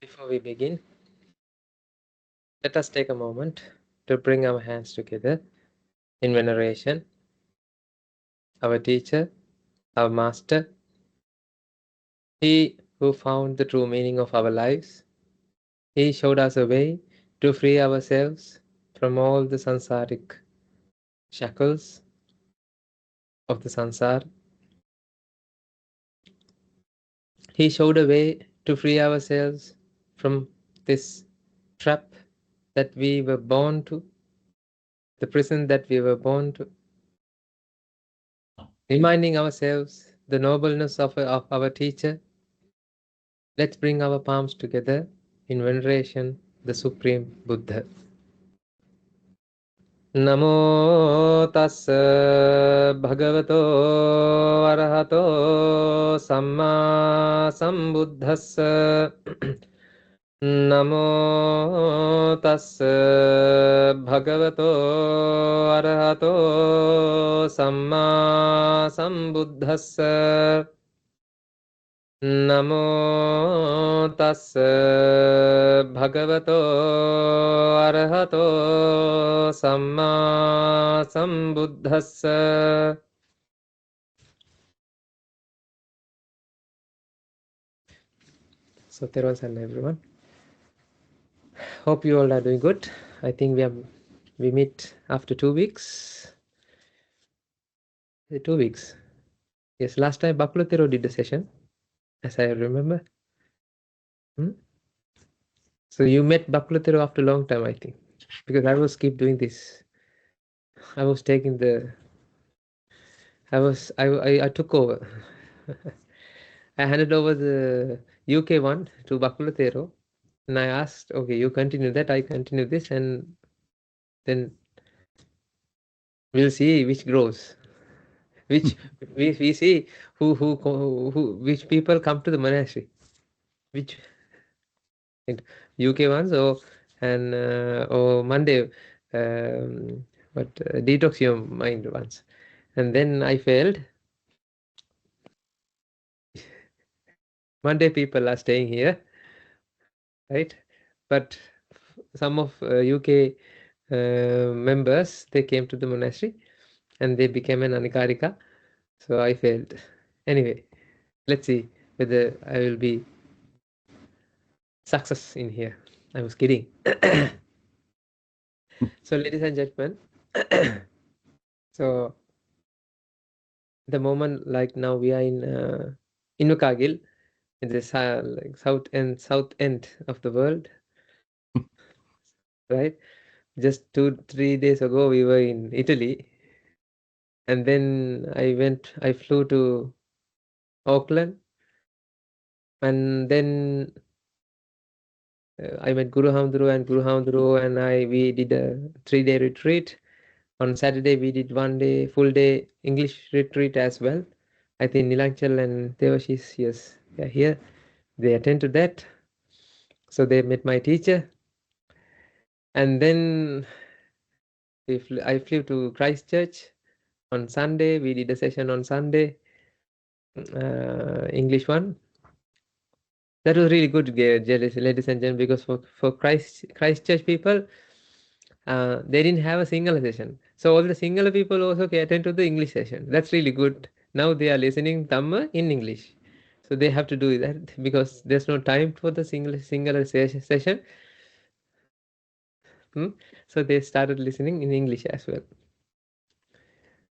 Before we begin, let us take a moment to bring our hands together in veneration. Our teacher, our master, he who found the true meaning of our lives, he showed us a way to free ourselves from all the sansaric shackles of the sansar. He showed a way to free ourselves from this trap that we were born to, the prison that we were born to, reminding ourselves the nobleness of our teacher. Let's bring our palms together in veneration the Supreme Buddha. Namo tassa bhagavato arahato samma sambuddhassa. Namo tassa bhagavato arahato samma sambuddhassa. Namo tassa bhagavato arahato samma sambuddhassa. So Teruvan Saranai everyone. Hope you all are doing good. I think we meet after 2 weeks. 2 weeks. Yes, last time Bakulatero did the session, as I remember. So you met Bakulatero after a long time, I think, because I was keep doing this. I was taking the. I took over. I handed over the UK one to Bakulatero, and I asked, okay, you continue that, I continue this, and then we'll see which grows. Which we see who which people come to the monastery, which UK ones or Monday, detox your mind ones, and then I failed. Monday people are staying here, right? But some of UK members, they came to the monastery and they became an anikarika. So I failed. Anyway, let's see whether I will be success in here. I was kidding. So ladies and gentlemen, so the moment like now we are in Inukagil, in the south end of the world, right? Just 2-3 days ago we were in Italy, and then I flew to Auckland, and then I met Guru Hamdru and we did a 3-day retreat. On Saturday we did 1-day full day English retreat as well. I think Nilanchal and Devashish, yes, they are here. They attend to that. So they met my teacher. And then I flew to Christchurch on Sunday. We did a session on Sunday, English one. That was really good, ladies and gentlemen, because for Christchurch people, they didn't have a Sinhala session. So all the Sinhala people also can attend to the English session. That's really good. Now they are listening Dhamma in English. So they have to do that because there's no time for the Sinhala session. So they started listening in English as well.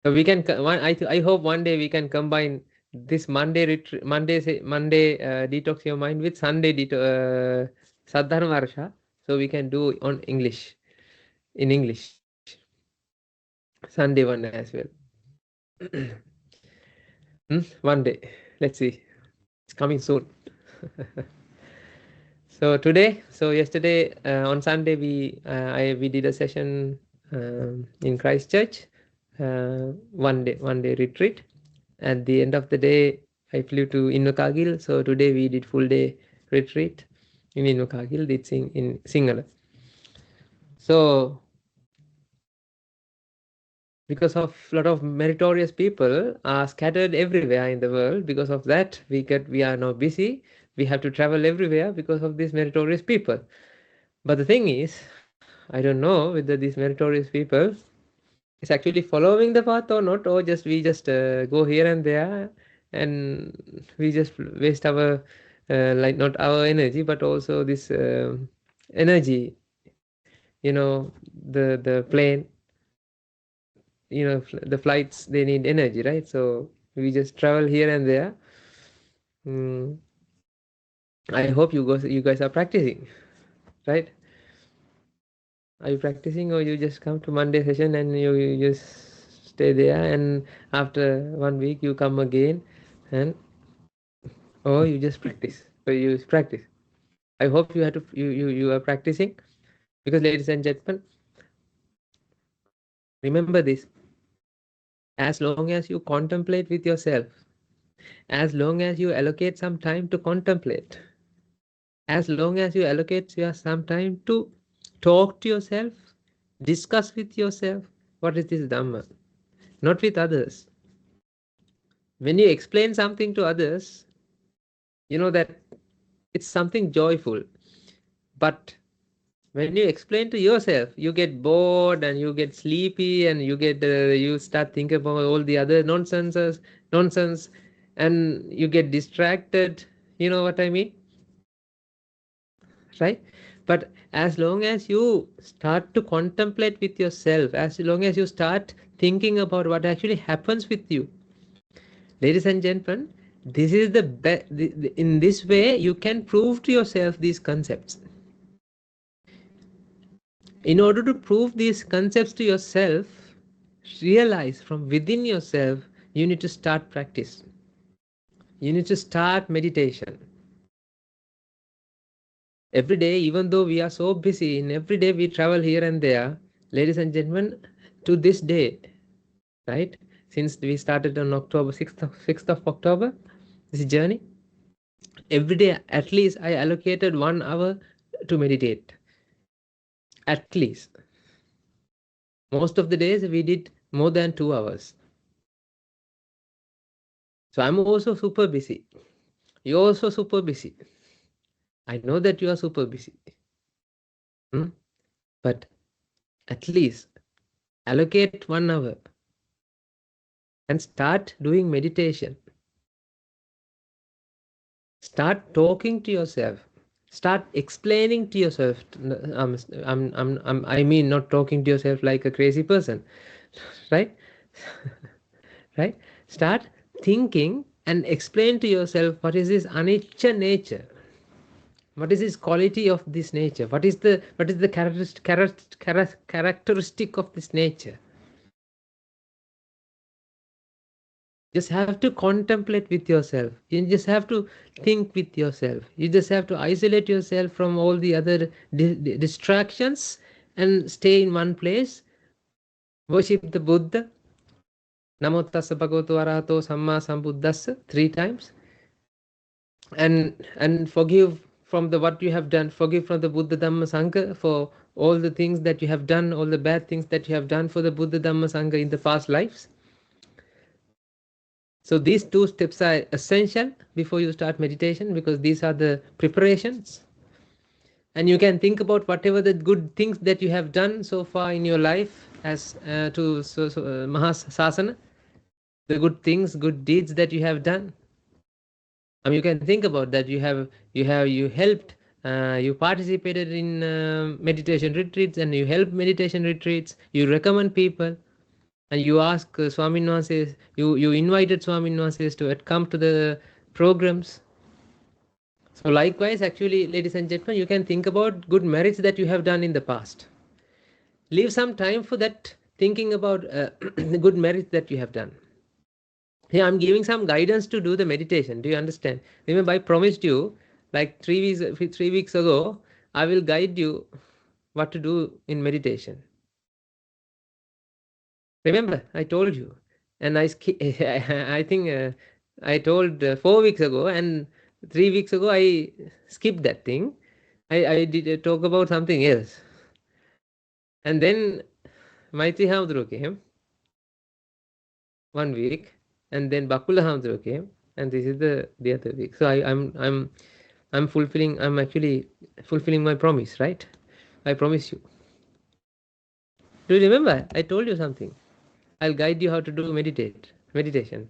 So we can I hope one day we can combine this Monday detox your mind with Sunday Sadharma Varsha. So we can do on English, in English. Sunday one as well. One day. Let's see. It's coming soon. So yesterday on Sunday we did a session in Christchurch, one day retreat. At the end of the day, I flew to Inukagil. So today we did full day retreat in Inukagil. Did sing in Sinhala. So because of a lot of meritorious people are scattered everywhere in the world, because of that we are now busy. We have to travel everywhere because of these meritorious people. But the thing is, I don't know whether these meritorious people is actually following the path or not, or just we just go here and there, and we just waste our like not our energy, but also this energy. The plane, the flights, they need energy, right? So we just travel here and there. mm, I hope you guys are practicing, right? Are you practicing, or you just come to Monday session and you just stay there, and after 1 week you come again, and or you just practice, or you practice? I hope you are practicing, because ladies and gentlemen, remember this: as long as you contemplate with yourself, as long as you allocate some time to contemplate, as long as you allocate your some time to talk to yourself, discuss with yourself what is this Dhamma, not with others. When you explain something to others, you know that it's something joyful. But when you explain to yourself, you get bored and you get sleepy, and you start thinking about all the other nonsense, and you get distracted. You know what I mean? Right? But as long as you start to contemplate with yourself, as long as you start thinking about what actually happens with you, ladies and gentlemen, this is the best. In this way you can prove to yourself these concepts. In order to prove these concepts to yourself, realize from within yourself, you need to start practice. You need to start meditation. Every day, even though we are so busy, in every day we travel here and there, ladies and gentlemen, to this day, right? Since we started on October 6th of October, this journey, every day at least I allocated 1 hour to meditate. At least. Most of the days we did more than 2 hours. So I'm also super busy. You're also super busy. I know that you are super busy. Hmm? But at least allocate 1 hour and start doing meditation. Start talking to yourself. Start explaining to yourself. I mean, not talking to yourself like a crazy person, right? Right? Start thinking and explain to yourself what is this anicca nature. What is this quality of this nature? What is the characteristic of this nature? Just have to contemplate with yourself. You just have to think with yourself. You just have to isolate yourself from all the other distractions, and stay in one place. Worship the Buddha. Namo tassa bhagavato arahato samma sambuddhassa 3 times, and forgive from the what you have done. Forgive from the Buddha Dhamma Sangha for all the things that you have done, all the bad things that you have done for the Buddha Dhamma Sangha in the past lives. So these 2 steps are essential before you start meditation, because these are the preparations. And you can think about whatever the good things that you have done so far in your life, as Mahasasana, the good things, good deeds that you have done. You can think about that. You helped, you participated in meditation retreats, and you help meditation retreats. You recommend people, and you ask Swamin Vases, you invited Swamin Vases to come to the programs. So likewise, actually, ladies and gentlemen, you can think about good merits that you have done in the past. Leave some time for that, thinking about the good merits that you have done. Here I'm giving some guidance to do the meditation. Do you understand? Remember, I promised you, like 3 weeks ago, I will guide you what to do in meditation. Remember, I told you, and I think I told 4 weeks ago, and 3 weeks ago I skipped that thing. I did talk about something else, and then Maitri Hamdru came 1 week, and then Bakula Hamdru came, and this is the other week. So I'm actually fulfilling my promise, right? I promise you. Do you remember? I told you something. I'll guide you how to do meditation.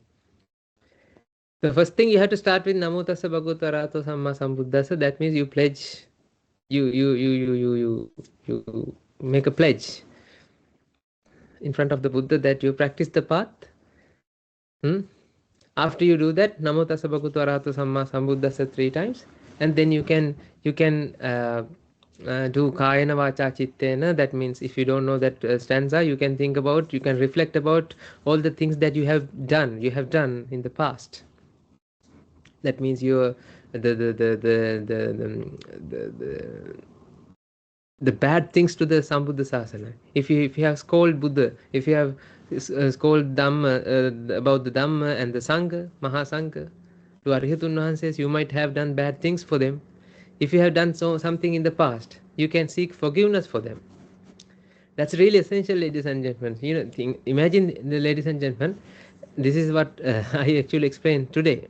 The first thing you have to start with Namo Tassa Bhagavata Arahato Samma Sambuddhassa. That means you pledge, you make a pledge in front of the Buddha that you practice the path. After you do that, Namo Tassa Bhagavata Arahato Samma Sambuddhassa 3 times, and then you can do Kayana Vacha Chittena. That means if you don't know that stanza, you can think about, you can reflect about all the things that you have done in the past. That means you're the bad things to the Sambuddha Sasana. If you have scolded Buddha, if you have scolded Dhamma, about the Dhamma and the Sangha, Mahasangha, to Arhatun Mahanses, you might have done bad things for them. If you have done something in the past, you can seek forgiveness for them. That's really essential, ladies and gentlemen. Imagine, the ladies and gentlemen, this is what I actually explained today.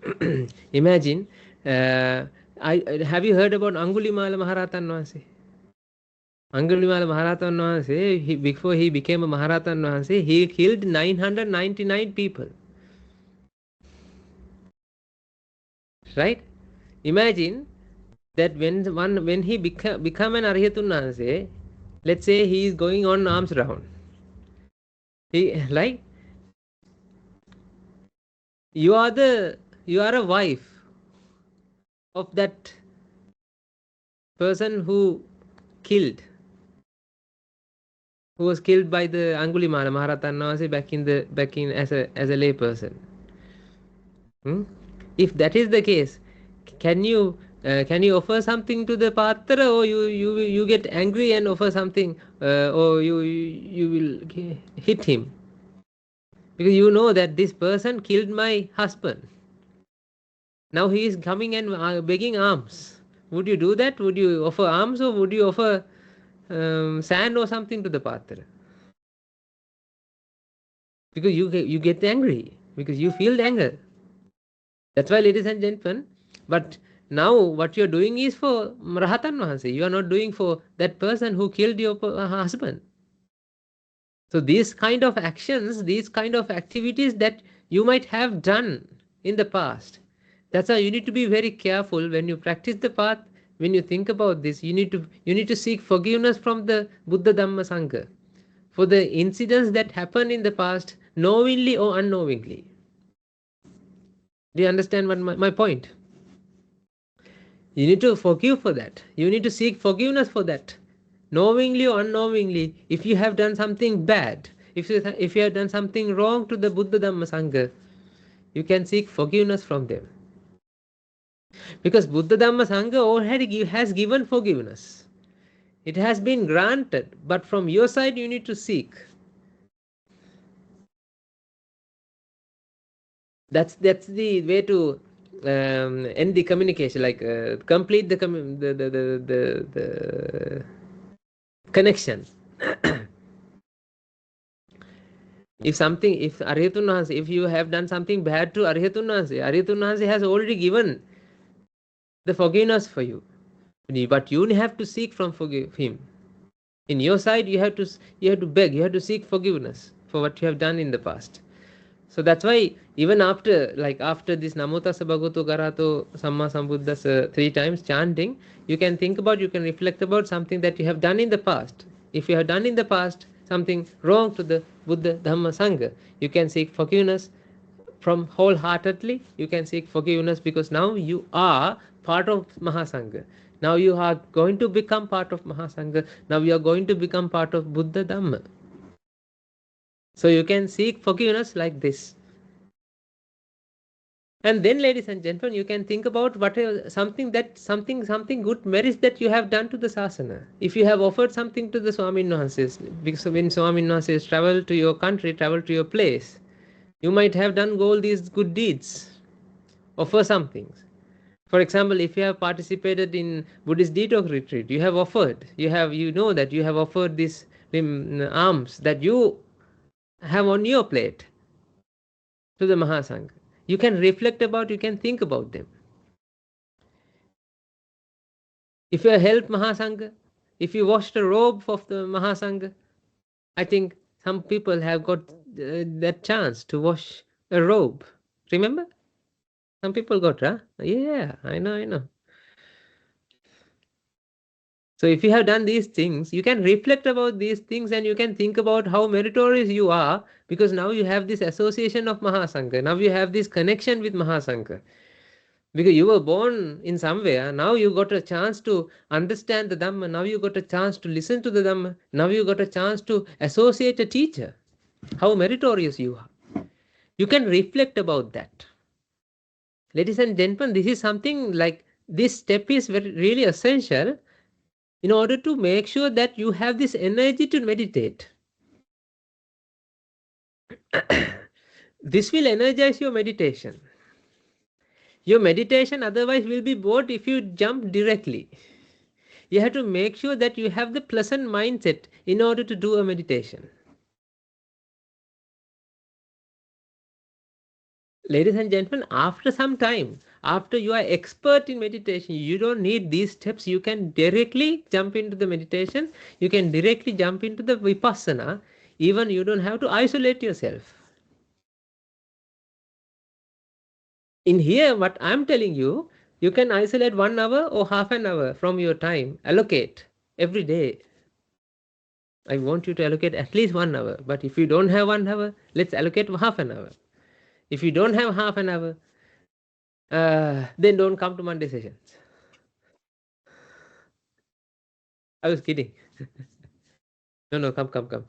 Imagine, have you heard about Angulimala Maharatan Vahanse? Angulimala Maharatan Vahanse, before he became a Maharatan Vahanse, he killed 999 people. Right? Imagine that when he become an Arhatun Vahanse, let's say he is going on arms round. Like, you are a wife of that person killed who was killed by the Angulimala Maharatan Vahanse back in as a lay person. If that is the case, can you offer something to the patra, or you get angry and offer something, or you will hit him because you know that this person killed my husband. Now he is coming and begging alms. Would you do that? Would you offer alms, or would you offer sand or something to the patra? Because you get angry, because you feel anger. That's why, ladies and gentlemen, but now what you're doing is for Rahatan Vahanse. You are not doing for that person who killed your husband. So these kind of actions, these kind of activities that you might have done in the past, that's why you need to be very careful when you practice the path. When you think about this, you need to seek forgiveness from the Buddha Dhamma Sangha for the incidents that happened in the past, knowingly or unknowingly. Do you understand what my point? You need to forgive for that. You need to seek forgiveness for that. Knowingly or unknowingly, if you have done something bad, if you have done something wrong to the Buddha Dhamma Sangha, you can seek forgiveness from them. Because Buddha Dhamma Sangha already has given forgiveness. It has been granted, but from your side you need to seek. That's the way to end the communication, like complete the connection. If Arhatun Vahanse, if you have done something bad to Arhatun Vahanse has already given the forgiveness for you, but you have to seek from forgive him. In your side, you have to beg, you have to seek forgiveness for what you have done in the past. So that's why even after this Namo Tassa Bhagavato Arahato Samma Sambuddhassa 3 times chanting, you can think about, you can reflect about something that you have done in the past. If you have done in the past something wrong to the Buddha Dhamma Sangha, you can seek forgiveness from wholeheartedly. You can seek forgiveness because now you are part of Mahasangha. Now you are going to become part of Mahasangha. Now you are going to become part of Buddha Dhamma. So you can seek forgiveness like this. And then, ladies and gentlemen, you can think about what something good merits that you have done to the sasana. If you have offered something to the Swamin Vahanses, because when Swamin Vahanses travel to your country, travel to your place, you might have done all these good deeds. Offer something. For example, if you have participated in Buddhist detox retreat, you have offered. You know that you have offered these alms that you have on your plate to the Mahasangha. You can reflect about, you can think about them. If you help Mahasangha, if you wash the robe of the Mahasangha, I think some people have got that chance to wash a robe. Remember? Some people got, huh? Yeah, I know, I know. So if you have done these things, you can reflect about these things and you can think about how meritorious you are, because now you have this association of Mahasangha. Now you have this connection with Mahasangha. Because you were born in somewhere, now you got a chance to understand the Dhamma, now you got a chance to listen to the Dhamma, now you got a chance to associate a teacher. How meritorious you are. You can reflect about that. Ladies and gentlemen, this is something like this step is really essential in order to make sure that you have this energy to meditate. This will energize your meditation. Your meditation otherwise will be bored if you jump directly. You have to make sure that you have the pleasant mindset in order to do a meditation. Ladies and gentlemen, after some time, after you are expert in meditation, you don't need these steps. You can directly jump into the meditation. You can directly jump into the vipassana. Even you don't have to isolate yourself. In here, what I'm telling you, you can isolate 1 hour or half an hour from your time. Allocate every day. I want you to allocate at least 1 hour. But if you don't have 1 hour, let's allocate half an hour. If you don't have half an hour, then don't come to Monday sessions. I was kidding. No, come.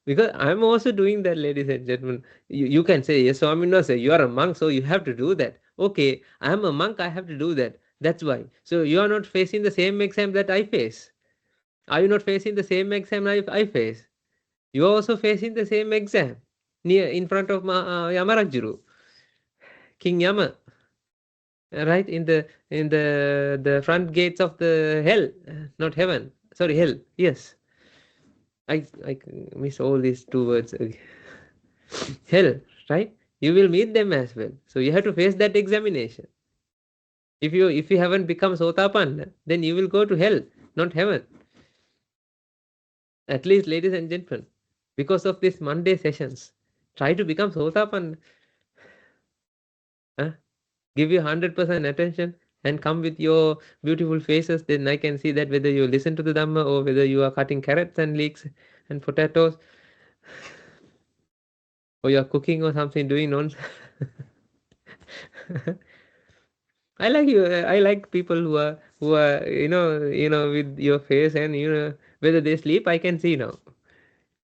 Because I'm also doing that, ladies and gentlemen. You can say, yes, Swamina, say, you are a monk, so you have to do that. Okay, I am a monk, I have to do that. That's why. So you are not facing the same exam that I face. Are you not facing the same exam I face? You are also facing the same exam near in front of Yamarajuru, King Yama, right in the front gates of the hell, not heaven. Sorry, hell. Yes, I miss all these two words. Hell, right? You will meet them as well. So you have to face that examination. If you haven't become Sotapanna, then you will go to hell, not heaven. At least, ladies and gentlemen, because of this Monday sessions, try to become Sotapanna. Huh? Give you 100% attention and come with your beautiful faces. Then I can see that whether you listen to the Dhamma or whether you are cutting carrots and leeks and potatoes, or you are cooking or something, doing nonsense. I like you. I like people who are with your face, and whether they sleep. I can see now.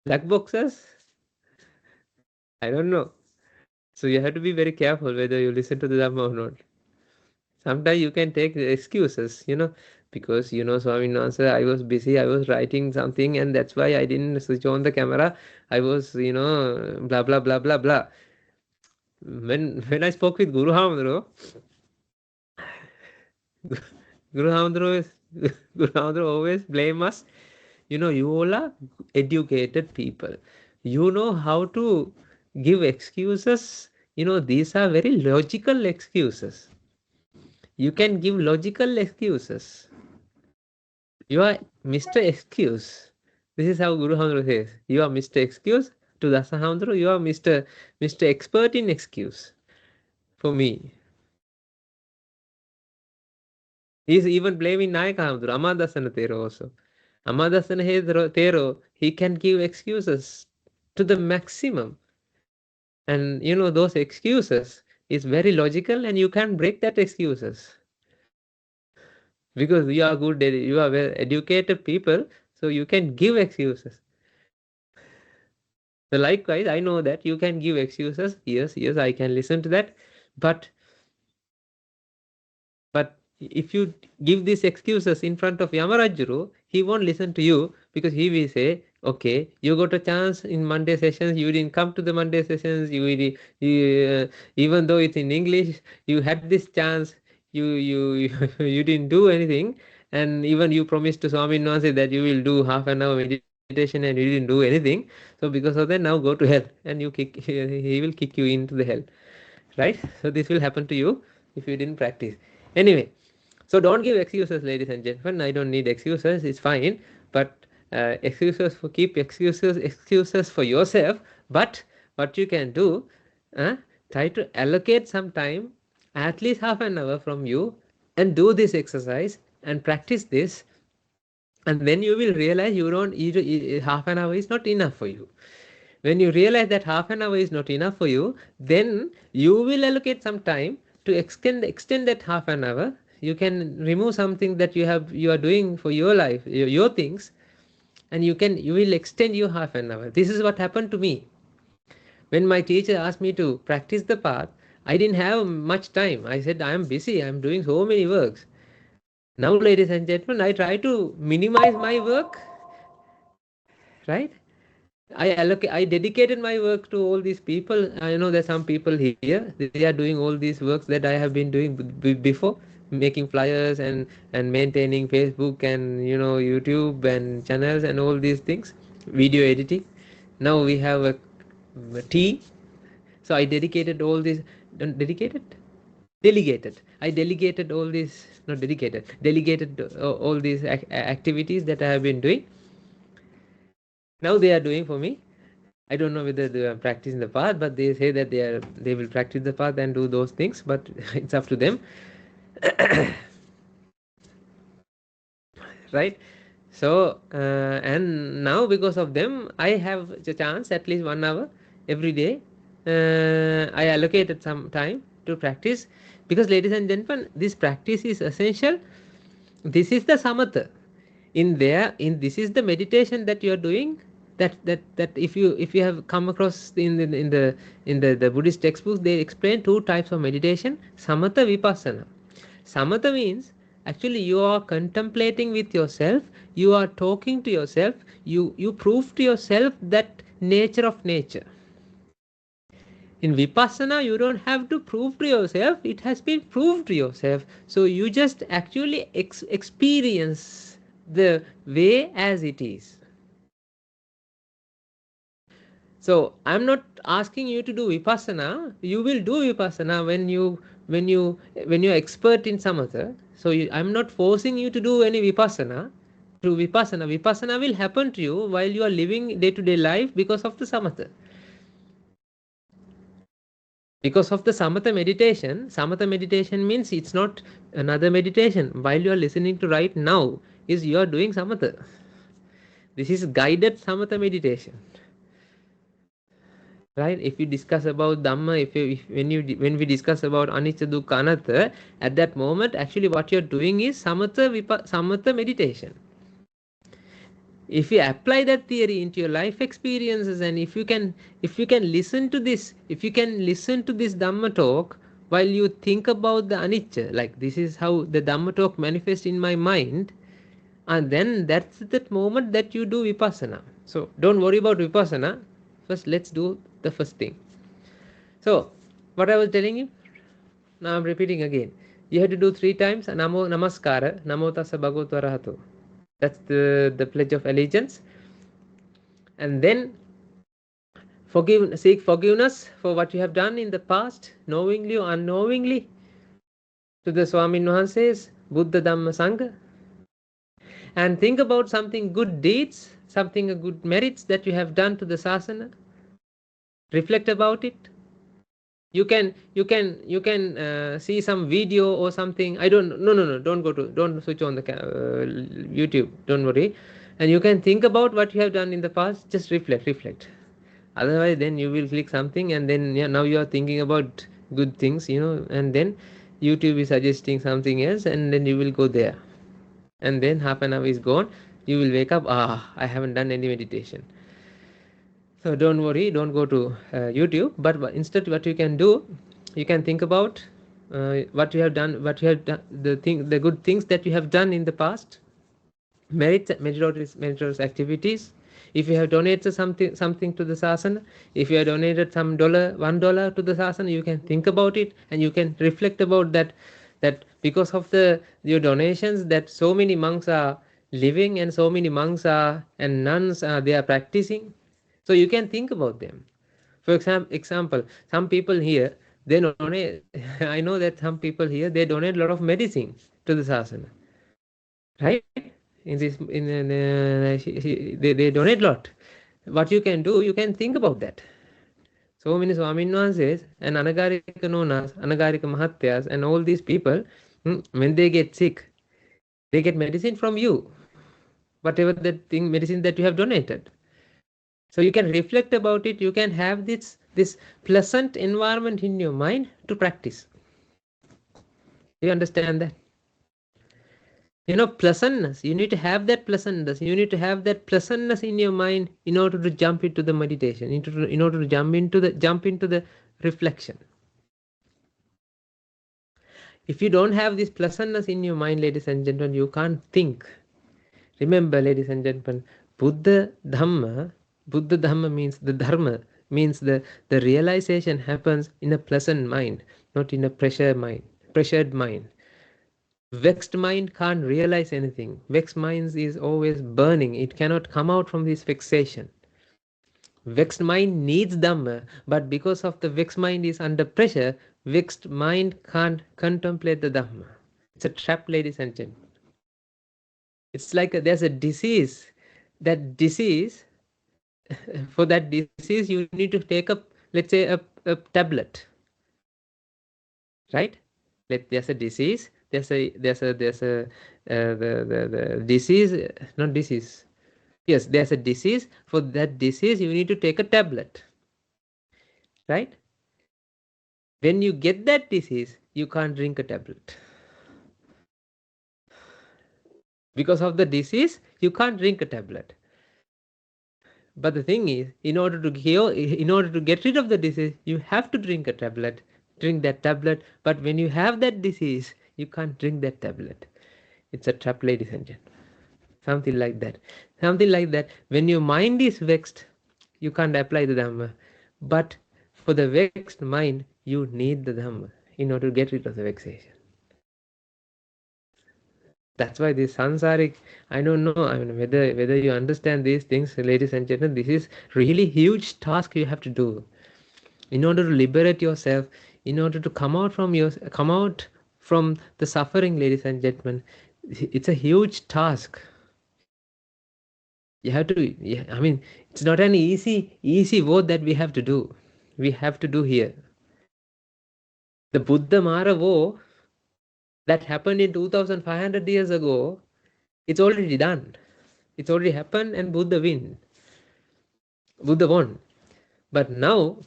Black boxers. I don't know. So you have to be very careful whether you listen to the Dhamma or not. Sometimes you can take excuses, because Swami Nasa, I was busy, I was writing something, and that's why I didn't switch on the camera. I was, blah blah blah blah blah. When I spoke with Guru Hamdro, Guru Hamdro is Guru Hamdro always blame us. You all are educated people. You know how to give excuses. These are very logical excuses. You can give logical excuses. You are Mr. Excuse. This is how Guru Hamdra says. You are Mr. Excuse. To Dasa Hamdra, you are Mr. Expert in excuse. For me. He is even blaming Nayaka Hamdra, Amadasana Tero also. Amadasana Tero, he can give excuses to the maximum. And those excuses is very logical, and you can break that excuses. Because you are well educated people, so you can give excuses. So likewise, I know that you can give excuses. Yes, I can listen to that. But if you give these excuses in front of Yamarajuru, he won't listen to you, because he will say, okay, you got a chance in Monday sessions, you didn't come to the Monday sessions, even though it's in English, you had this chance, you didn't do anything, and even you promised to Swami Nwanse that you will do half an hour meditation. meditation and you didn't do anything. So because of that, now go to hell, and he will kick you into the hell, right? So this will happen to you if you didn't practice. Anyway, so don't give excuses, ladies and gentlemen. I don't need excuses. It's fine, but keep excuses for yourself. But what you can do, uh, try to allocate some time, at least half an hour from you, and do this exercise and practice this, and then you will realize you don't half an hour is not enough for you. When you realize that half an hour is not enough for you, then you will allocate some time to extend that half an hour. You can remove something that you are doing for your life, your things, and you will extend your half an hour. This is what happened to me. When my teacher asked me to practice the path, I didn't have much time. I said, I am busy, I am doing so many works. Now, ladies and gentlemen, I try to minimize my work, right? I dedicated my work to all these people. I know there's some people here, they are doing all these works that I have been doing before, making flyers and maintaining Facebook and YouTube and channels and all these things, video editing. Now we have a team. So I dedicated all this. Dedicated, delegated. I delegated all these, not dedicated, delegated all these activities that I have been doing. Now they are doing for me. I don't know whether they are practicing the path, but they say that they will practice the path and do those things, but it's up to them. Right? So and now because of them, I have the chance at least 1 hour every day. I allocated some time to practice, because ladies and gentlemen, this practice is essential. This is the samatha. In this is the meditation that you are doing. That if you have come across the Buddhist textbooks, they explain two types of meditation: samatha, vipassana. Samatha means actually you are contemplating with yourself, you are talking to yourself, you prove to yourself that nature of nature. In vipassana, you don't have to prove to yourself, it has been proved to yourself. So you just actually experience the way as it is. So I'm not asking you to do vipassana. You will do vipassana when you're expert in samatha. So I'm not forcing you to do any vipassana. Through vipassana will happen to you while you are living day-to-day life because of the samatha. Because of the samatha meditation means it's not another meditation. While you are listening to right now, is you are doing samatha. This is guided samatha meditation. Right? If you discuss about dhamma, when we discuss about anicca dukkha anatta, at that moment actually what you're doing is samatha meditation. If you apply that theory into your life experiences, and if you can listen to this, dhamma talk while you think about the anicca, like this is how the dhamma talk manifests in my mind, and then that's that moment that you do vipassana. So don't worry about vipassana. First, let's do the first thing. So what I was telling you, now I'm repeating again. You have to do 3 times namo namaskara, namo tassa bhagavato arahato. That's the pledge of allegiance. And then seek forgiveness for what you have done in the past, knowingly or unknowingly, to the Swamin Wahanses, Buddha, Dhamma, Sangha. And think about something good deeds, something good merits that you have done to the sasana. Reflect about it. You can see some video or something. I don't no don't switch on the YouTube, don't worry. And you can think about what you have done in the past. Just reflect. Otherwise then you will click something, and then now you are thinking about good things, and then YouTube is suggesting something else, and then you will go there, and then half an hour is gone. You will wake up, I haven't done any meditation. So don't worry, don't go to YouTube, but instead what you can do, you can think about what you have done, the good things that you have done in the past, meritorious activities. If you have donated something to the sasana, if you have donated some $1 to the sasana, you can think about it, and you can reflect about that because of your donations, that so many monks are living, and so many monks are and nuns are they are practicing. So you can think about them. For example, some people here they donate. I know that some people here they donate a lot of medicine to the sasana, right? In this, they donate a lot. What you can do, you can think about that. So many Swamin Vanses and Anagarika Nonas, Anagarika Mahatyas, and all these people, when they get sick, they get medicine from you, whatever that thing medicine that you have donated. So you can reflect about it. You can have this pleasant environment in your mind to practice. Do you understand that? Pleasantness. You need to have that pleasantness. You need to have that pleasantness in your mind in order to jump into the meditation, in order to jump into the reflection. If you don't have this pleasantness in your mind, ladies and gentlemen, you can't think. Remember, ladies and gentlemen, Buddha Dhamma means the Dharma, means the realization happens in a pleasant mind, not in a pressured mind. Vexed mind can't realize anything. Vexed mind is always burning. It cannot come out from this vexation. Vexed mind needs Dhamma, but because of the vexed mind is under pressure, vexed mind can't contemplate the Dhamma. It's a trap, ladies and gentlemen. It's like there's a disease. That disease, for that disease, you need to take up, let's say, a tablet, right? There's a disease. The disease, not disease. Yes, there's a disease. For that disease, you need to take a tablet, right? When you get that disease, you can't drink a tablet. Because of the disease, you can't drink a tablet. But the thing is, in order to get rid of the disease, you have to drink a tablet. Drink that tablet. But when you have that disease, you can't drink that tablet. It's a trap, ladies and gentlemen. Something like that. Something like that. When your mind is vexed, you can't apply the Dhamma. But for the vexed mind, you need the Dhamma in order to get rid of the vexation. That's why this samsaric, I don't know, I mean, whether you understand these things, ladies and gentlemen, this is really huge task you have to do in order to liberate yourself, in order to come out from the suffering, ladies and gentlemen. It's a huge task. You have to, yeah, I mean, it's not an easy work that we have to do. We have to do here. The Buddha Mara war that happened in 2500 years ago, it's already done. It's already happened and Buddha won. But now,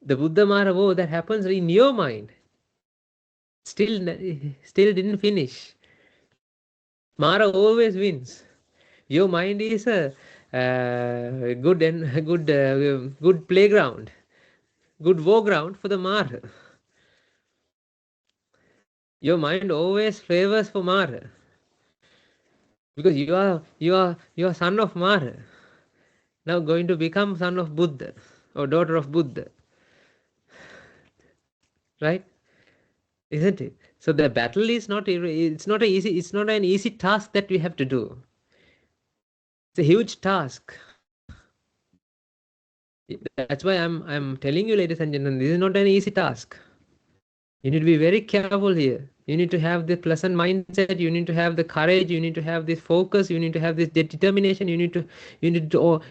the Buddha Mara war that happens in your mind still didn't finish. Mara always wins. Your mind is a good playground, good war ground for the Mara. Your mind always favors for Mara because you are son of Mara. Now going to become son of Buddha or daughter of Buddha, right? Isn't it? So the battle is not it's not an easy task that we have to do. It's a huge task. That's why I'm telling you, ladies and gentlemen, this is not an easy task. You need to be very careful here. You need to have the pleasant mindset. You need to have the courage. You need to have this focus. You need to have this determination. You need to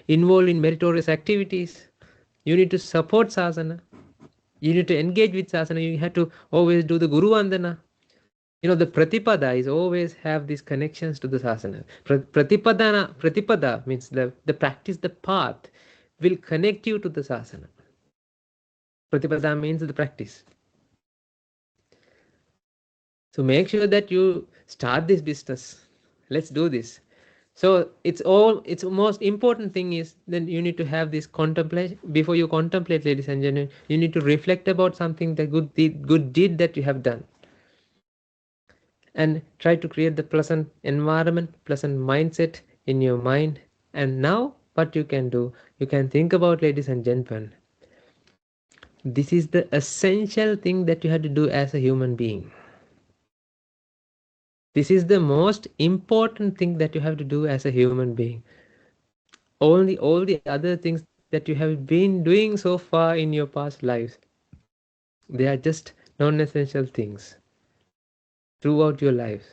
involve in meritorious activities. You need to support sasana. You need to engage with sasana. You have to always do the guru vandana. The pratipada is always have these connections to the sasana. Pratipada means the practice, the path will connect you to the sasana. Pratipada means the practice. So make sure that you start this business. Let's do this. So it's most important thing is then you need to have this contemplation. Before you contemplate, ladies and gentlemen, you need to reflect about something, the good deed that you have done. And try to create the pleasant environment, pleasant mindset in your mind. And now what you can do, you can think about, ladies and gentlemen, this is the essential thing that you have to do as a human being. This is the most important thing that you have to do as a human being. All the other things that you have been doing so far in your past lives, they are just non-essential things throughout your lives.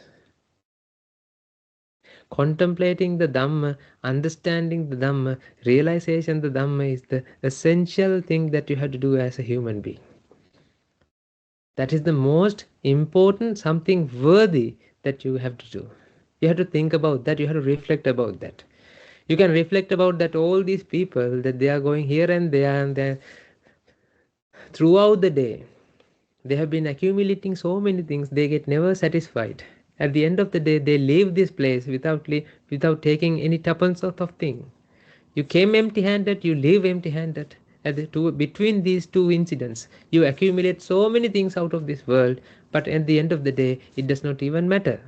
Contemplating the Dhamma, understanding the Dhamma, realization the Dhamma is the essential thing that you have to do as a human being. That is the most important, something worthy that you have to do. You have to think about that, you have to reflect about that. You can reflect about that all these people that they are going here and there and there throughout the day. They have been accumulating so many things, they get never satisfied. At the end of the day, they leave this place without taking any tuppence worth of thing. You came empty-handed, you leave empty-handed. Between these two incidents, you accumulate so many things out of this world, but at the end of the day, it does not even matter.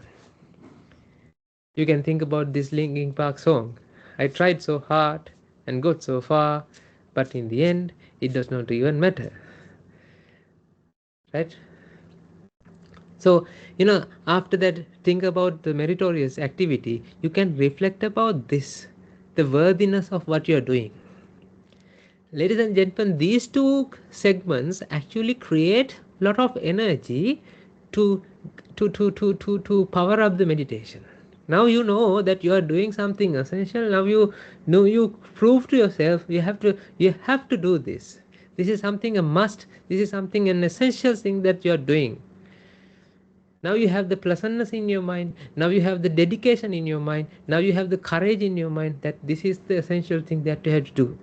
You can think about this Linkin Park song. I tried so hard and got so far, but in the end, it does not even matter. Right? So, after that, think about the meritorious activity. You can reflect about this, the worthiness of what you are doing. Ladies and gentlemen, these two segments actually create a lot of energy to to power up the meditation. Now you know that you are doing something essential. Now you know, you prove to yourself you have to do this. This is something a must. This is something an essential thing that you are doing. Now you have the pleasantness in your mind. Now you have the dedication in your mind. Now you have the courage in your mind that this is the essential thing that you have to do.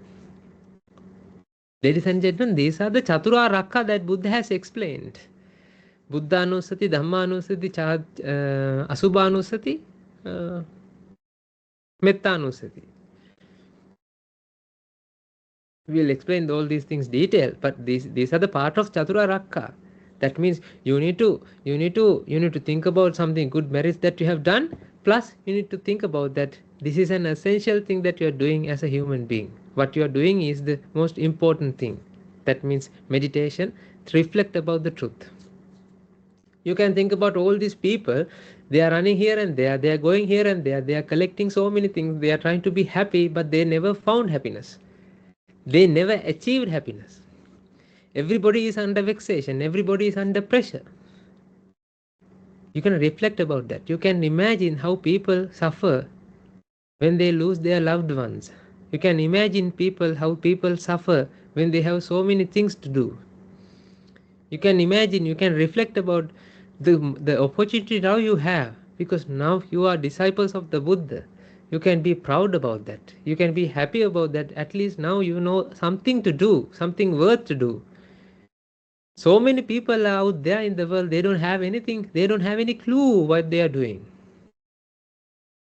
Ladies and gentlemen, these are the Chatura Rakha that Buddha has explained. Buddhanusati, Dhammanusati, Asubhanusati, uh, Mettanusati. We will explain all these things detail, but these are the part of Chatura Rakha. That means you need to think about something good merits that you have done, plus you need to think about that this is an essential thing that you are doing as a human being. What you are doing is the most important thing. That means meditation, reflect about the truth. You can think about all these people, they are running here and there, they are going here and there, they are collecting so many things, they are trying to be happy, but they never found happiness. They never achieved happiness. Everybody is under vexation, everybody is under pressure. You can reflect about that. You can imagine how people suffer when they lose their loved ones. You can imagine how people suffer when they have so many things to do. You can imagine, you can reflect about the opportunity now you have, because now you are disciples of the Buddha. You can be proud about that. You can be happy about that. At least now you know something to do, something worth to do. So many people are out there in the world, they don't have anything, they don't have any clue what they are doing.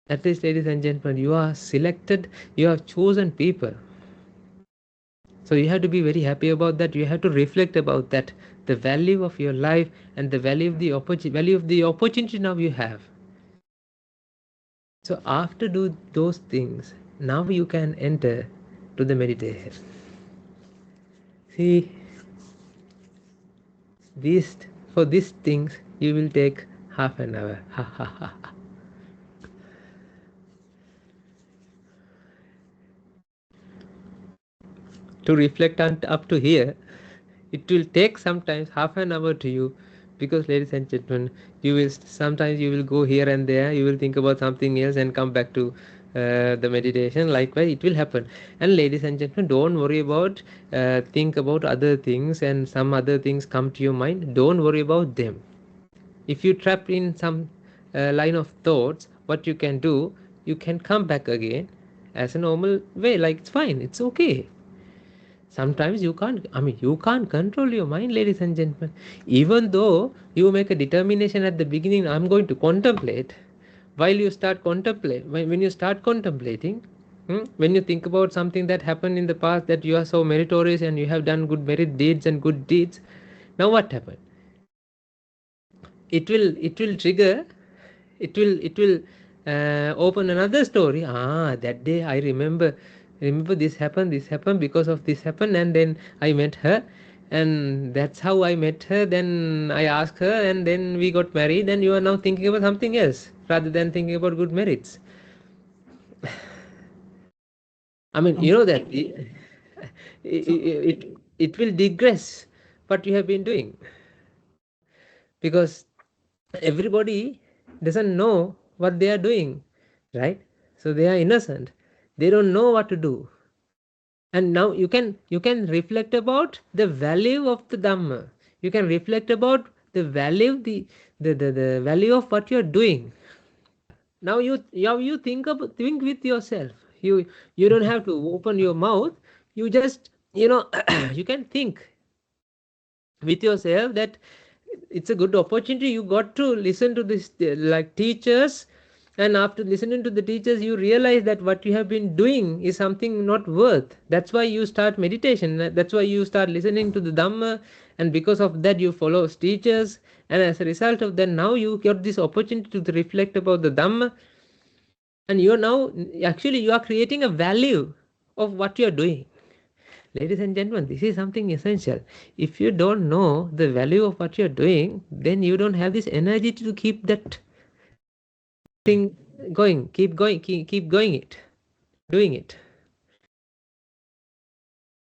At least, ladies and gentlemen, you are selected, you have chosen people. So you have to be very happy about that. You have to reflect about that, the value of your life and the value of the opportunity now you have. So after do those things, now you can enter to the meditation. See, these for these things you will take half an hour. Ha ha ha. To reflect on up to here, it will take sometimes half an hour to you, because ladies and gentlemen, sometimes you will go here and there, you will think about something else and come back to the meditation. Likewise it will happen. And ladies and gentlemen, don't worry about think about other things and some other things come to your mind. Don't worry about them. If you trap in some line of thoughts, what you can do, you can come back again as a normal way. Like, it's fine, it's okay. Sometimes you can't control your mind, ladies and gentlemen. Even though you make a determination at the beginning, I'm going to contemplate. While you start when you start contemplating, when you think about something that happened in the past, that you are so meritorious and you have done good merit deeds and good deeds, now what happened? It will trigger, it will open another story. That day I remember this happened because of this happened, and then I met her, And that's how I met her. Then I asked her, and then we got married. And you are now thinking about something else rather than thinking about good merits. I mean, you know that it will digress what you have been doing, because everybody doesn't know what they are doing, right? So they are innocent, they don't know what to do. And now you can reflect about the value of the Dhamma. You can reflect about the value, the value of what you're doing. Now you think with yourself. You don't have to open your mouth. You just, you can think with yourself that it's a good opportunity. You got to listen to this, like teachers, and after listening to the teachers you realize that what you have been doing is something not worth. That's why you start meditation. That's why you start listening to the Dhamma, and because of that you follow teachers, and as a result of that now you get this opportunity to reflect about the Dhamma, and you are now actually you are creating a value of what you are doing. Ladies and gentlemen, this is something essential. If you don't know the value of what you're doing, then you don't have this energy to keep that thing going, keep going, keep going it, doing it.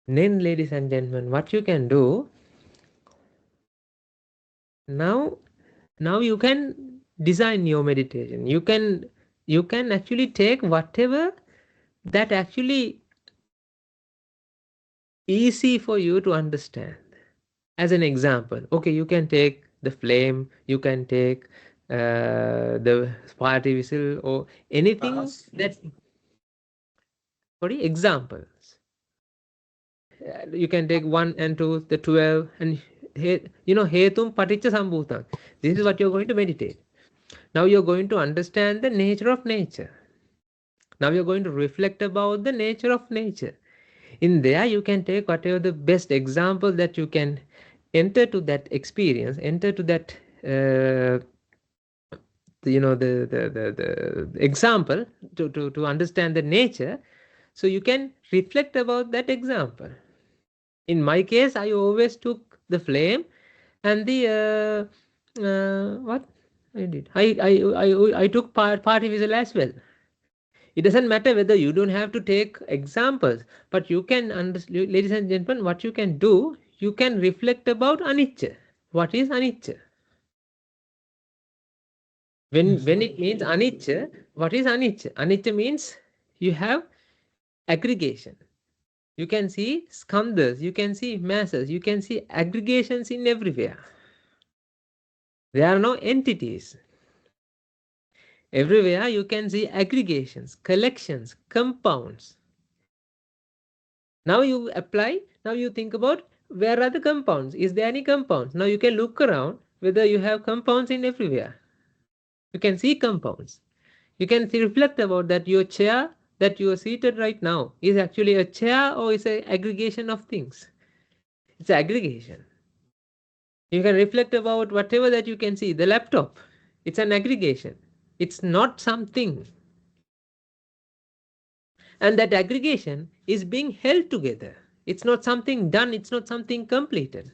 Then, ladies and gentlemen, what you can do now, you can design your meditation. You can actually take whatever that actually easy for you to understand. As an example, okay, you can take the flame, you can take the party whistle, or anything that, sorry, examples. You can take 1 and 2, the 12, and hetum paticca sambhutam. This is what you're going to meditate. Now you're going to understand the nature of nature. Now you're going to reflect about the nature of nature. In there you can take whatever the best example that you can enter to that experience, enter to that the example, to understand the nature. So you can reflect about that example. In my case, I always took the flame and the what I did, I took party visual as well. It doesn't matter whether you don't have to take examples, but you can understand, ladies and gentlemen, what you can do, you can reflect about anicca. What is anicca? When it means anicca, what is anicca? Anicca means you have aggregation. You can see skandhas, you can see masses, you can see aggregations in everywhere. There are no entities. Everywhere you can see aggregations, collections, compounds. Now you apply, now you think about where are the compounds? Is there any compounds? Now you can look around whether you have compounds in everywhere. You can see compounds. You can reflect about that your chair that you are seated right now is actually a chair or is an aggregation of things. It's aggregation. You can reflect about whatever that you can see. The laptop, it's an aggregation. It's not something. And that aggregation is being held together. It's not something done, it's not something completed.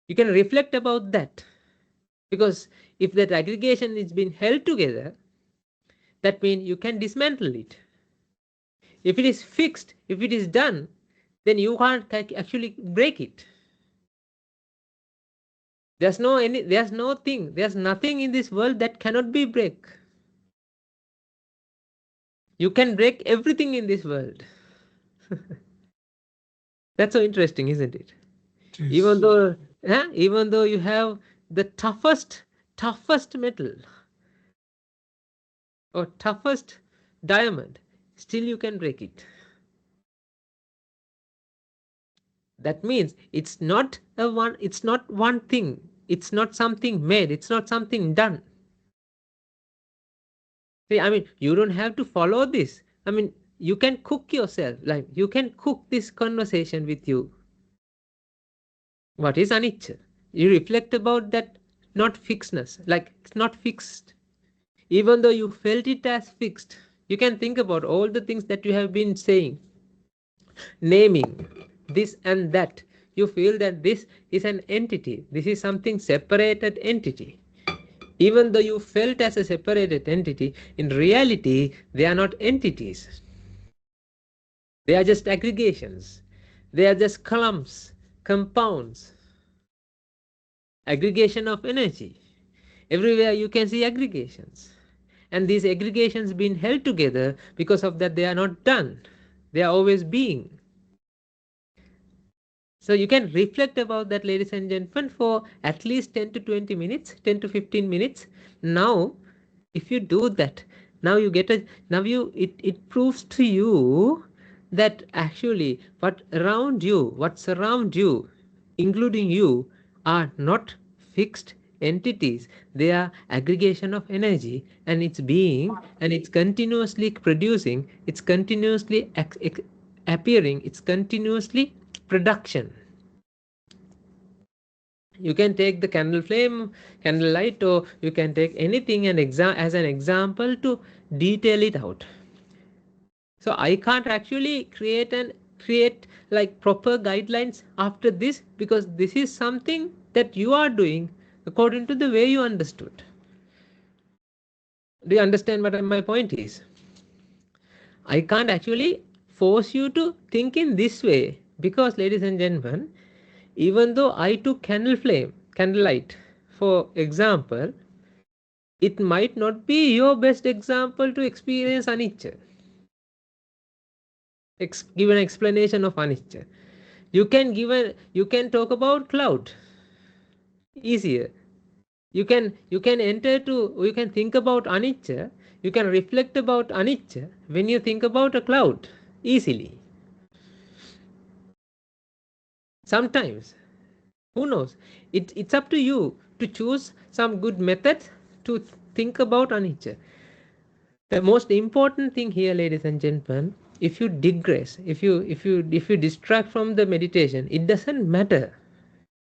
You can reflect about that. Because if that aggregation is being held together, that means you can dismantle it. If it is fixed, if it is done, then you can't actually break it. There's nothing in this world that cannot be break. You can break everything in this world. That's so interesting, isn't it? Yes. Even though you have the toughest metal or toughest diamond, still you can break it. That means it's not one thing. It's not something made. It's not something done. See, I mean, you don't have to follow this. I mean, you can cook yourself. Like, you can cook this conversation with you. What is anicca? You reflect about that not fixedness. Like, it's not fixed. Even though you felt it as fixed, you can think about all the things that you have been saying, naming. this and that. You feel that this is an entity, this is something separated entity. Even though you felt as a separated entity, in reality they are not entities. They are just aggregations. They are just clumps, compounds, aggregation of energy. Everywhere you can see aggregations. And these aggregations being held together, because of that they are not done. They are always being. So you can reflect about that, ladies and gentlemen, for at least 10 to 20 minutes, 10 to 15 minutes. Now, if you do that, now you get a, now you, it proves to you that actually what's around you, including you, are not fixed entities. They are aggregation of energy, and it's being, and it's continuously producing, it's continuously appearing, it's continuously production. You can take the candle flame, candle light, or you can take anything and as an example to detail it out. So I can't actually create like proper guidelines after this, because this is something that you are doing according to the way you understood. Do you understand what my point is? I can't actually force you to think in this way, because, ladies and gentlemen, even though I took candle flame, candlelight, for example, it might not be your best example to experience anicca. Give an explanation of anicca. You can talk about cloud, easier. You can think about anicca, you can reflect about anicca when you think about a cloud, easily. Sometimes, who knows, it's up to you to choose some good method to think about anicca. The most important thing here, ladies and gentlemen, if you digress, if you distract from the meditation, it doesn't matter.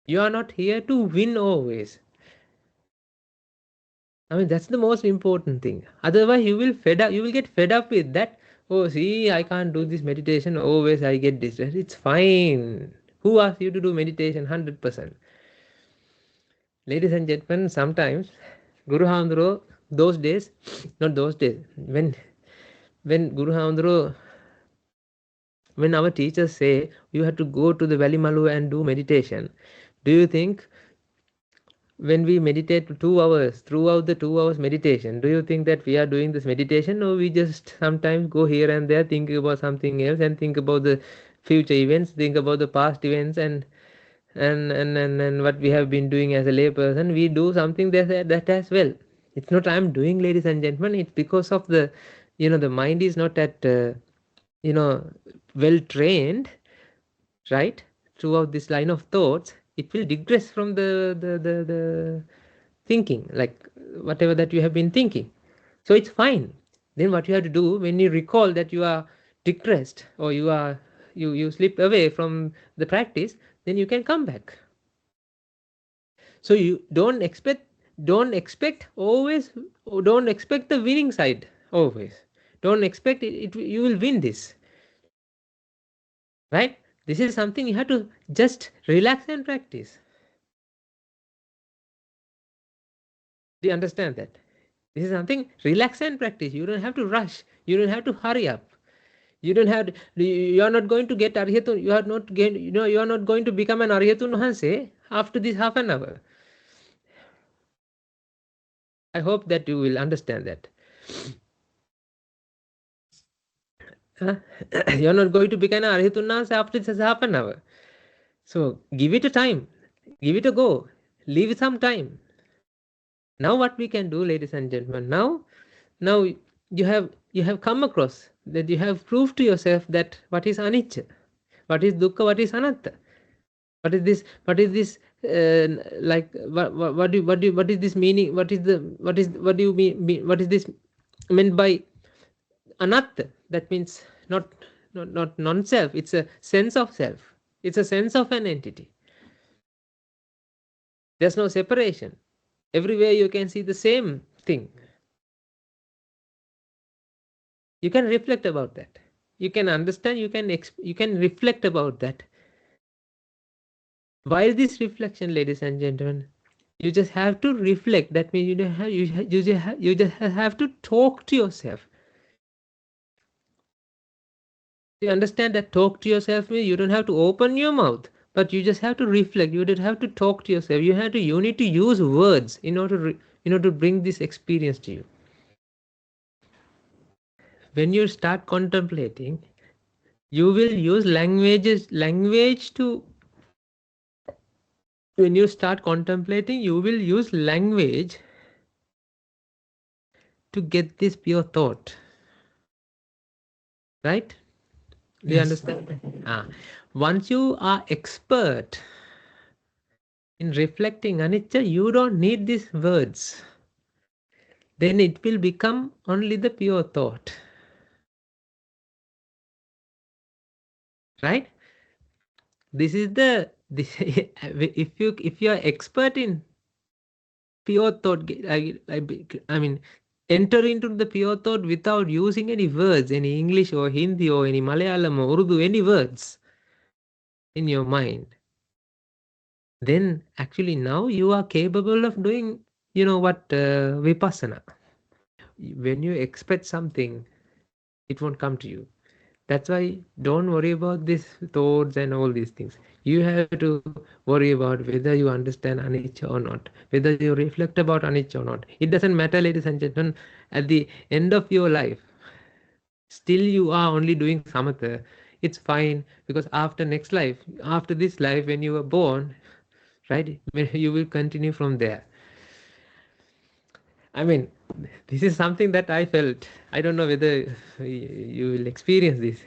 You are not here to win always. I mean, that's the most important thing. Otherwise, you will get fed up with that. Oh, see, I can't do this meditation, always I get distressed. It's fine. Who asked you to do meditation 100%? Ladies and gentlemen, sometimes Guru Hamdro, those days, not those days, when Guru Hamdro, when our teachers say you have to go to the Valley Malu and do meditation, do you think when we meditate 2 hours, throughout the 2 hours meditation, do you think that we are doing this meditation, or we just sometimes go here and there thinking about something else and think about the future events, think about the past events, and what we have been doing as a layperson? We do something that as well. It's not I'm doing, ladies and gentlemen, it's because of the, the mind is not at well trained, right, throughout this line of thoughts. It will digress from the thinking, like whatever that you have been thinking. So it's fine. Then what you have to do, when you recall that you are digressed, or you slip away from the practice, then you can come back. So you don't expect always, don't expect the winning side always. Don't expect it you will win this, right? This is something you have to just relax and practice. Do you understand that? This is something, relax and practice. You don't have to rush, you don't have to hurry up. You don't have you are not going to get arhatun, you are not going, you are not going to become an arhatun Hanse after this half an hour. I hope that you will understand that. You're not going to become an arhatun Hanse after this half an hour. So give it a time, give it a go, leave some time. Now what we can do, ladies and gentlemen, now you have come across that, you have proved to yourself that what is anicca, what is dukkha, what is anatta, what is this like what is this meaning, what do you mean, what is this meant by anatta? That means not non-self, it's a sense of self, it's a sense of an entity. There's no separation. Everywhere you can see the same thing. You can reflect about that. You can understand, you can reflect about that. While this reflection, ladies and gentlemen, you just have to reflect. That means you just have to talk to yourself. You understand that talk to yourself means you don't have to open your mouth, but you just have to reflect. You don't have to talk to yourself. You need to use words in order to bring this experience to you. When you start contemplating, you will use language to when you start contemplating, you will use language to get this pure thought. Right? Do you Yes. understand? Once you are expert in reflecting anicca, you don't need these words. Then it will become only the pure thought. Right? This is the this if you are expert in pure thought, I mean enter into the pure thought without using any words, any English or Hindi or any Malayalam or Urdu, any words in your mind, then actually now you are capable of doing, what, vipassana. When you expect something, it won't come to you. That's why don't worry about these thoughts and all these things. You have to worry about whether you understand anicca or not, whether you reflect about anicca or not. It doesn't matter, ladies and gentlemen. At the end of your life, still you are only doing samatha. It's fine, because after next life, after this life, when you were born, right, you will continue from there. I mean, this is something that I felt. I don't know whether you will experience this.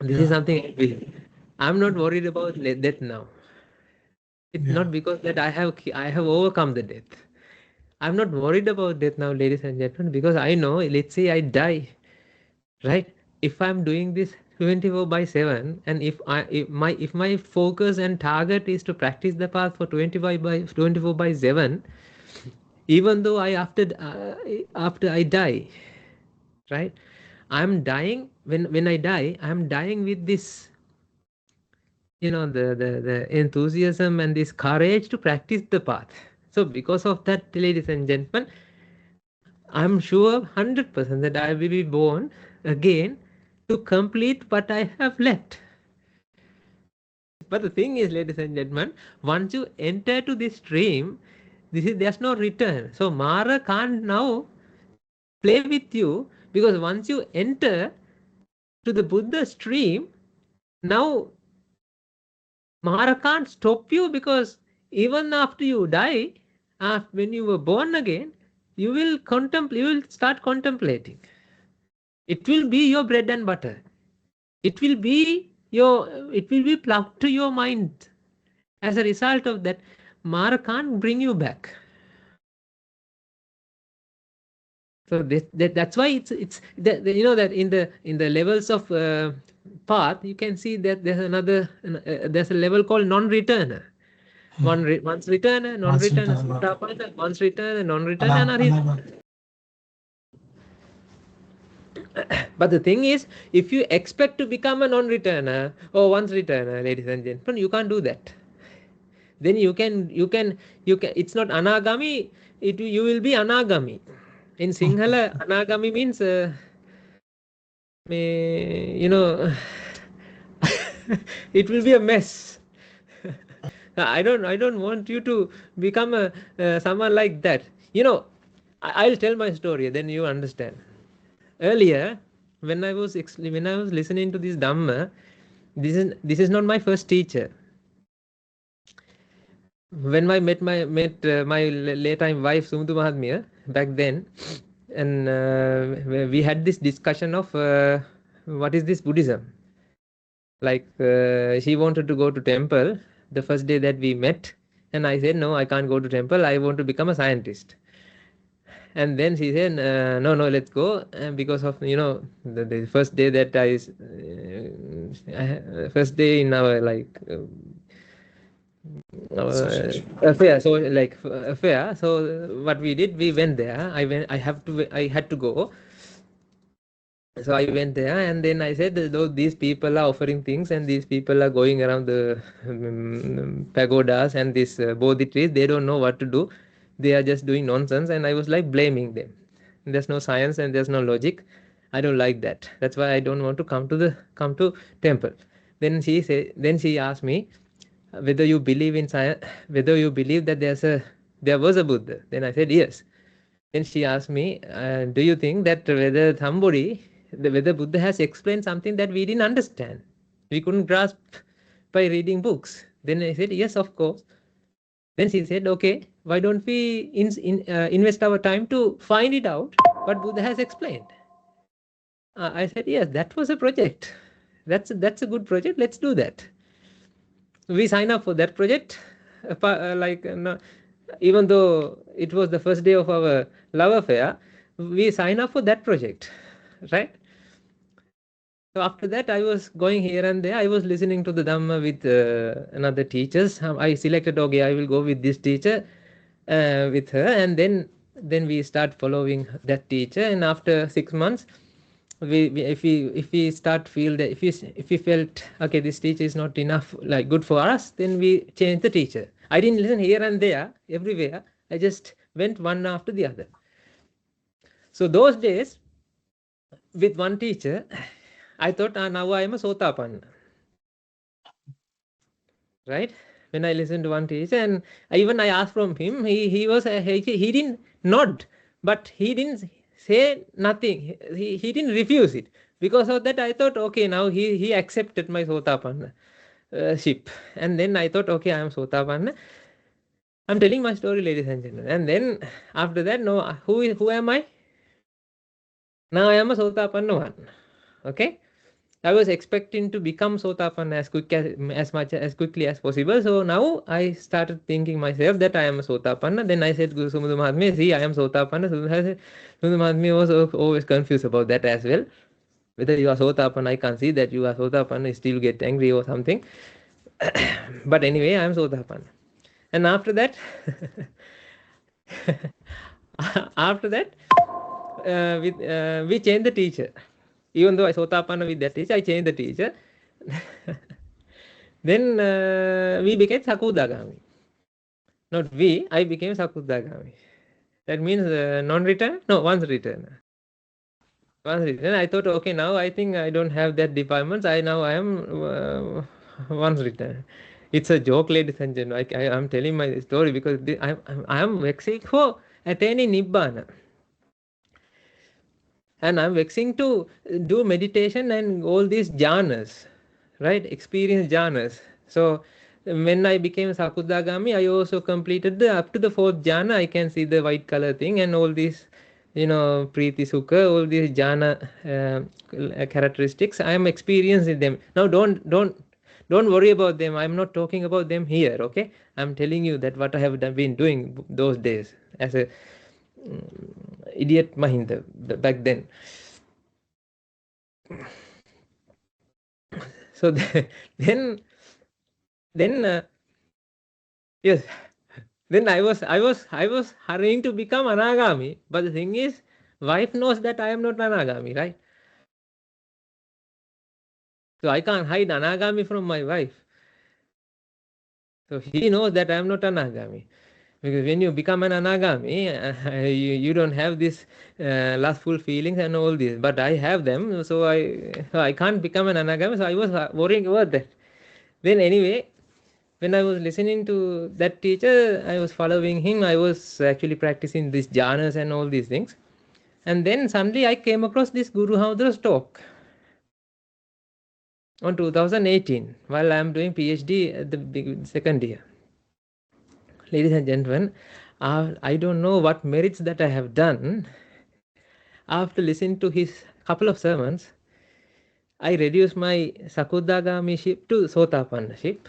This is Yeah. something I feel. I'm not worried about death now. It's Yeah. not because that I have overcome the death. I'm not worried about death now, ladies and gentlemen, because I know, let's say I die, right? If I'm doing this 24/7, and if my focus and target is to practice the path for 24/7, even though after I die, right? I'm dying. When I die, I'm dying with this, the enthusiasm and this courage to practice the path. So because of that, ladies and gentlemen, I'm sure 100% that I will be born again to complete what I have left. But the thing is, ladies and gentlemen, once you enter to this stream, there's no return. So Mara can't now play with you, because once you enter to the Buddha stream, now Mara can't stop you, because even after you die, when you were born again, you will start contemplating. It will be your bread and butter. It will be plugged to your mind. As a result of that, Mara can't bring you back. So that's why it's that, that in the levels of path, you can see that there's a level called non-returner. Once returner, Once non-returner, return, not Sotapanna, once returner, non-returner, and Arihant. another. But the thing is, if you expect to become a non-returner or once returner, ladies and gentlemen, you can't do that. Then you can. It's not anagami. You will be anagami. In Sinhala, anagami means it will be a mess. I don't want you to become someone like that. I'll tell my story, then you understand. Earlier, when I was listening to this Dhamma, this is not my first teacher. When I met my late time wife Sumdu Mahatmya back then, and we had this discussion of what is this Buddhism. Like, she wanted to go to temple the first day that we met, and I said no, I can't go to temple. I want to become a scientist. And then she said, no, no, let's go, because of the first day that first day in our, like, Association. affair. So, like, affair. So what we did, we went there. I had to go. So I went there, and then I said, though these people are offering things, and these people are going around the pagodas and these bodhi trees, they don't know what to do. They are just doing nonsense, and I was like blaming them. There's no science and there's no logic. I don't like that. That's why I don't want to come to temple. Then she asked me whether you believe in science, whether you believe that there was a Buddha. Then I said yes. Then she asked me, do you think that whether Buddha has explained something that we didn't understand, we couldn't grasp by reading books? Then I said, yes, of course. Then she said, okay, why don't we invest our time to find it out what Buddha has explained? I said, yes, that was a project. That's a good project. Let's do that. We sign up for that project. No, even though it was the first day of our love affair, we sign up for that project, right? So after that, I was going here and there. I was listening to the Dhamma with another teachers. I selected, okay, I will go with this teacher, with her, and then we start following that teacher. And after 6 months, if we start feel that if we felt okay, this teacher is not enough like good for us, then we change the teacher. I didn't listen here and there everywhere. I just went one after the other. So those days with one teacher, I thought, now I am a Sotapanna, right? When I listened to one teacher, and even I asked from him, he didn't nod, but he didn't say nothing. He didn't refuse it. Because of that, I thought, okay, now he accepted my Sotapanna ship. And then I thought, okay, I am Sotapanna. I'm telling my story, ladies and gentlemen. And then after that, no, who am I? Now I am a Sotapanna one. Okay. I was expecting to become Sotapanna as much as quickly as possible. So now I started thinking myself that I am a Sotapanna. Then I said, Guru Sumudra Mahatmya, see, I am Sotapanna. Sumudra Mahatmya was always confused about that as well. Whether you are Sotapanna, I can't see that you are Sotapanna, you still get angry or something. But anyway, I am Sotapanna. And after that, after that, we changed the teacher. Even though I Sotapanna with that teacher, I changed the teacher. Then we became Sakudagami. Not we, I became Sakudagami. That means non-return? No, once return. Once return. I thought, okay, now I think I don't have that defilements. I am once return. It's a joke, ladies and gentlemen. I am telling my story because I am vexing for attaining Nibbana. And I'm vexing to do meditation and all these jhanas, right? Experience jhanas. So when I became Sakudagami, I also completed up to the fourth jhana. I can see the white color thing and all these, Preeti Sukha, all these jhana characteristics. I am experiencing them. Now don't worry about them. I'm not talking about them here, okay? I'm telling you that what I have been doing those days as a idiot Mahinda back then. So then yes, then I was hurrying to become Anagami, but the thing is, wife knows that I am not Anagami, right? So I can't hide Anagami from my wife. So he knows that I am not Anagami. Because when you become an Anagami, you don't have this lustful feelings and all this. But I have them, so I can't become an Anagami. So I was worrying about that. Then anyway, when I was listening to that teacher, I was following him. I was actually practicing these jhanas and all these things. And then suddenly I came across this Guru Hamdra's talk on 2018 while I am doing PhD at the second year. Ladies and gentlemen, I don't know what merits that I have done. After listening to his couple of sermons, I reduced my Sakudagami-ship to Sotapanna-ship.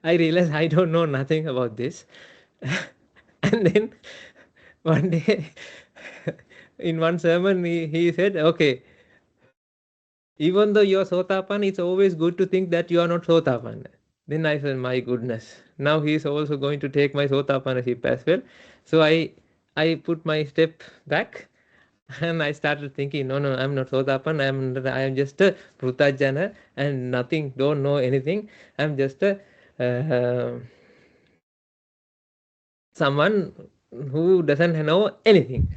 I realized I don't know nothing about this. And then one day, in one sermon, he said, okay, even though you're Sotapanna, it's always good to think that you are not Sotapanna. Then I said, my goodness, now he is also going to take my Sotapanna ship as well. So I put my step back. And I started thinking, no, no, I'm not Sotapan. I am just a Prutajana and nothing. Don't know anything. I'm just a someone who doesn't know anything.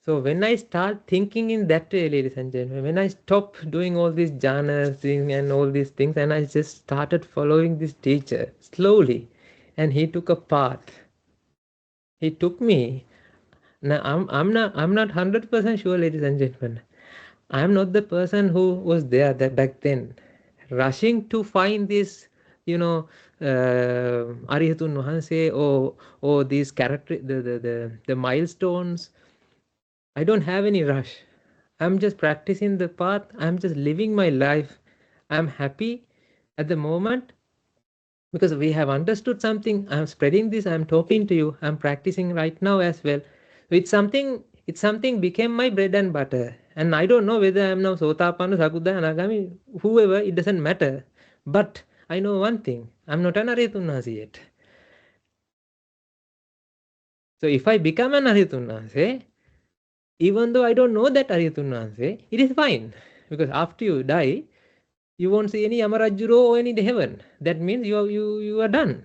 So when I start thinking in that way, ladies and gentlemen, when I stop doing all these jhanas thing and all these things, and I just started following this teacher slowly, and he took a path. He took me. Now I'm not 100% sure, ladies and gentlemen. I'm not the person who was there that back then, rushing to find this, you know, Arihatun Wahanse, or these character the milestones. I don't have any rush. I'm just practicing the path. I'm just living my life. I'm happy at the moment because we have understood something. I'm spreading this. I'm talking to you. I'm practicing right now as well. It's something became my bread and butter. And I don't know whether I'm now Sotapanna, Sakuddha, Anagami, whoever, it doesn't matter. But I know one thing. I'm not an Arihatunnasi yet. So if I become an Arihatunnasi, even though I don't know that Arihatunnasi, it is fine. Because after you die, you won't see any Amarajuro or any heaven. That means you are done,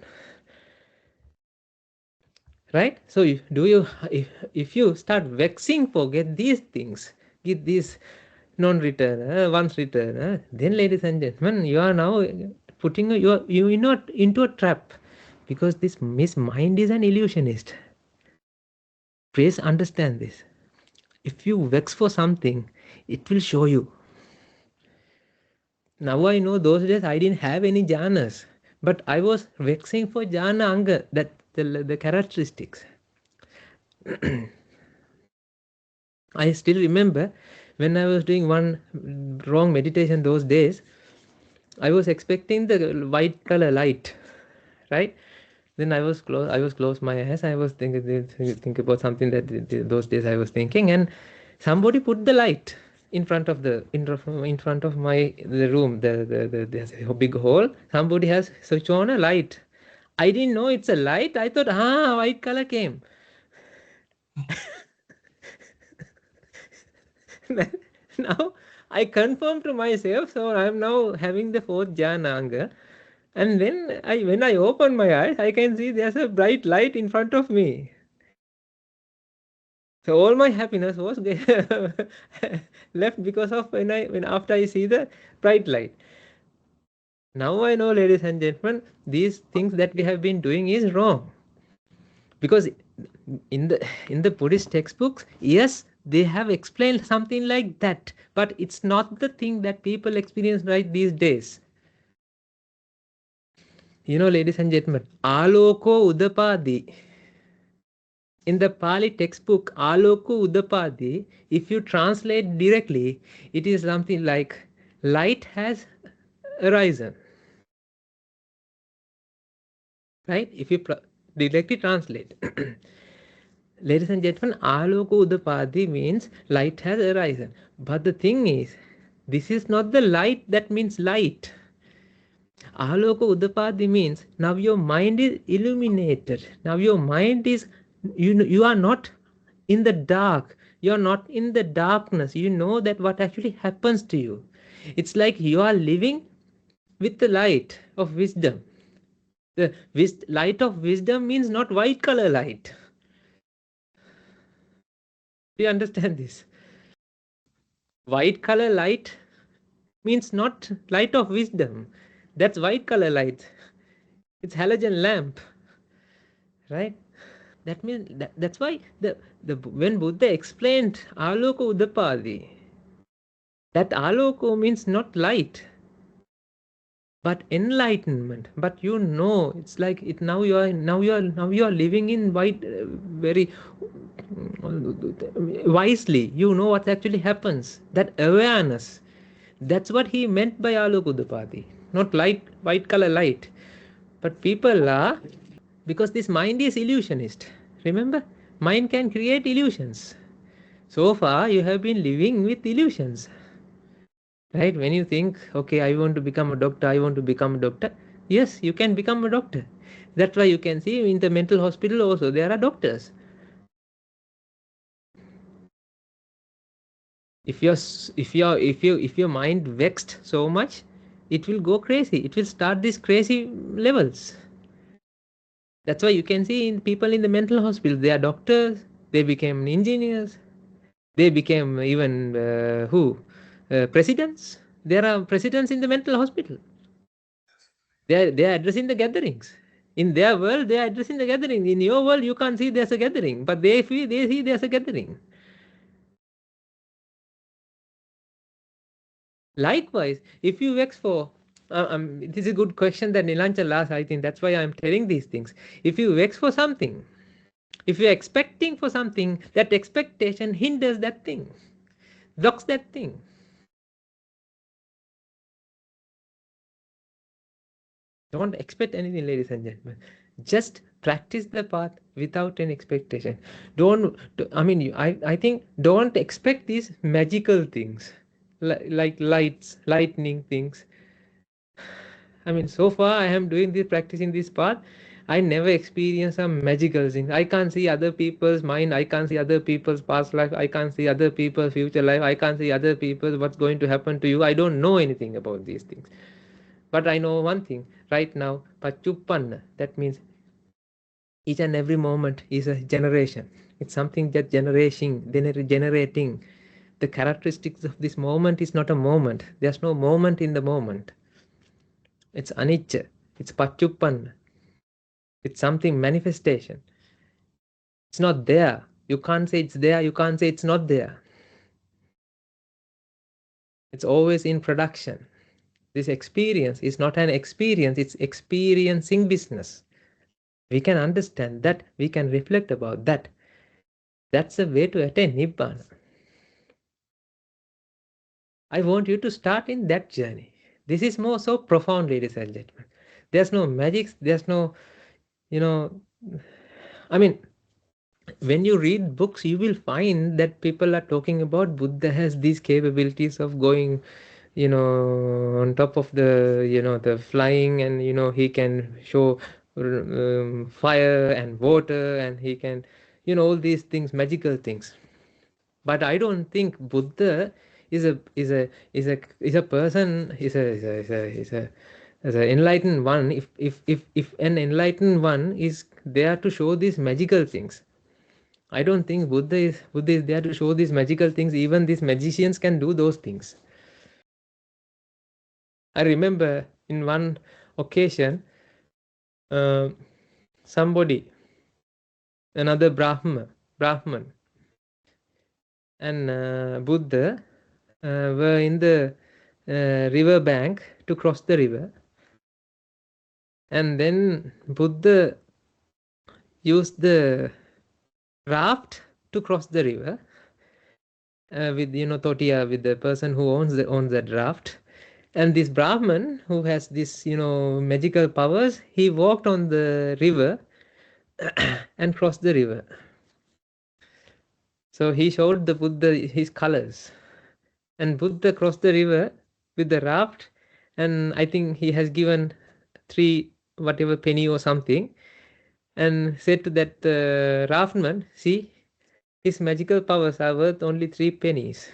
right? So if you start vexing for get these things, get this non-return, once return, then ladies and gentlemen, you are now putting you not into a trap, because this mind is an illusionist. Please understand this. If you vex for something, it will show you. Now I know those days I didn't have any jhanas, but I was vexing for jhana anga, that the characteristics. I still remember when I was doing one wrong meditation those days, I was expecting the white color light, right? Then I was close my eyes. I was think about something that those days I was thinking, and somebody put the light in front of my the room. There's a big hole. Somebody has switched on a light. I didn't know it's a light. I thought, white color came. Now I confirm to myself, so I'm now having the fourth jhana, and then when I open my eyes, I can see there's a bright light in front of me. So all my happiness was left because of when after I see the bright light. Now I know, ladies and gentlemen, these things that we have been doing is wrong, because in the Buddhist textbooks, yes, they have explained something like that, but it's not the thing that people experience right these days. Ladies and gentlemen, aloko udapadi. In the Pali textbook, aloko udapadi, if you translate directly, it is something like light has arisen. Right? If you directly translate. Ladies and gentlemen, aloko udapadi means light has arisen. But the thing is, this is not the light that means light. Aloka Udapadi means now your mind is illuminated. Now your mind is, you are not in the dark. You are not in the darkness. You know that what actually happens to you. It's like you are living with the light of wisdom. The light of wisdom means not white color light. Do you understand this? White color light means not light of wisdom. That's white color light. It's halogen lamp, right? That means that's why the when Buddha explained aloko udapadi, that aloko means not light but enlightenment. But it's like it now you are living in white, very wisely. You know what actually happens. That awareness. That's what he meant by aloko udapadi, not light, white color light. But people are, because this mind is illusionist. Remember, mind can create illusions. So far, you have been living with illusions, right? When you think, okay, I want to become a doctor, I want to become a doctor. Yes, you can become a doctor. That's why you can see in the mental hospital also there are doctors. If your mind vexed so much, it will go crazy. It will start these crazy levels. That's why you can see in people in the mental hospital, they are doctors, they became engineers, they became even presidents. There are presidents in the mental hospital. They are addressing the gatherings. In their world, they are addressing the gathering. In your world, you can't see there's a gathering, but they see there's a gathering. Likewise, if you vex for, this is a good question that Nilanchal asked. I think that's why I'm telling these things. If you vex for something, if you're expecting for something, that expectation hinders that thing, blocks that thing. Don't expect anything, ladies and gentlemen. Just practice the path without an expectation. I think don't expect these magical things, like lightning things. I mean, so far I am doing this, practicing this path. I never experienced some magical things. I can't see other people's mind. I can't see other people's past life. I can't see other people's future life. I can't see other people's what's going to happen to you. I don't know anything about these things. But I know one thing right now, Pachupanna, that means each and every moment is a generation. It's something that generating. The characteristics of this moment is not a moment. There's no moment in the moment. It's anicca. It's Pachupanna. It's something manifestation. It's not there. You can't say it's there. You can't say it's not there. It's always in production. This experience is not an experience. It's experiencing business. We can understand that. We can reflect about that. That's a way to attain Nibbana. I want you to start in that journey. This is more so profound, ladies and gentlemen. There's no magic. There's no, you know, I mean, when you read books, you will find that people are talking about Buddha has these capabilities of going, on top of the flying, and he can show fire and water, and he can, all these things, magical things. But I don't think Buddha is a is a is a is a person is a enlightened one. If an enlightened one is there to show these magical things, I don't think Buddha is there to show these magical things. Even these magicians can do those things. I remember in one occasion, uh, somebody, another Brahman, and Buddha were in the river bank to cross the river, and then Buddha used the raft to cross the river with Totia, with the person who owns that raft. And this Brahman who has this magical powers, he walked on the river and crossed the river. So he showed the Buddha his colors, and Buddha crossed the river with the raft, and I think he has given 3 whatever penny or something, and said to that raftman, see, his magical powers are worth only 3 pennies.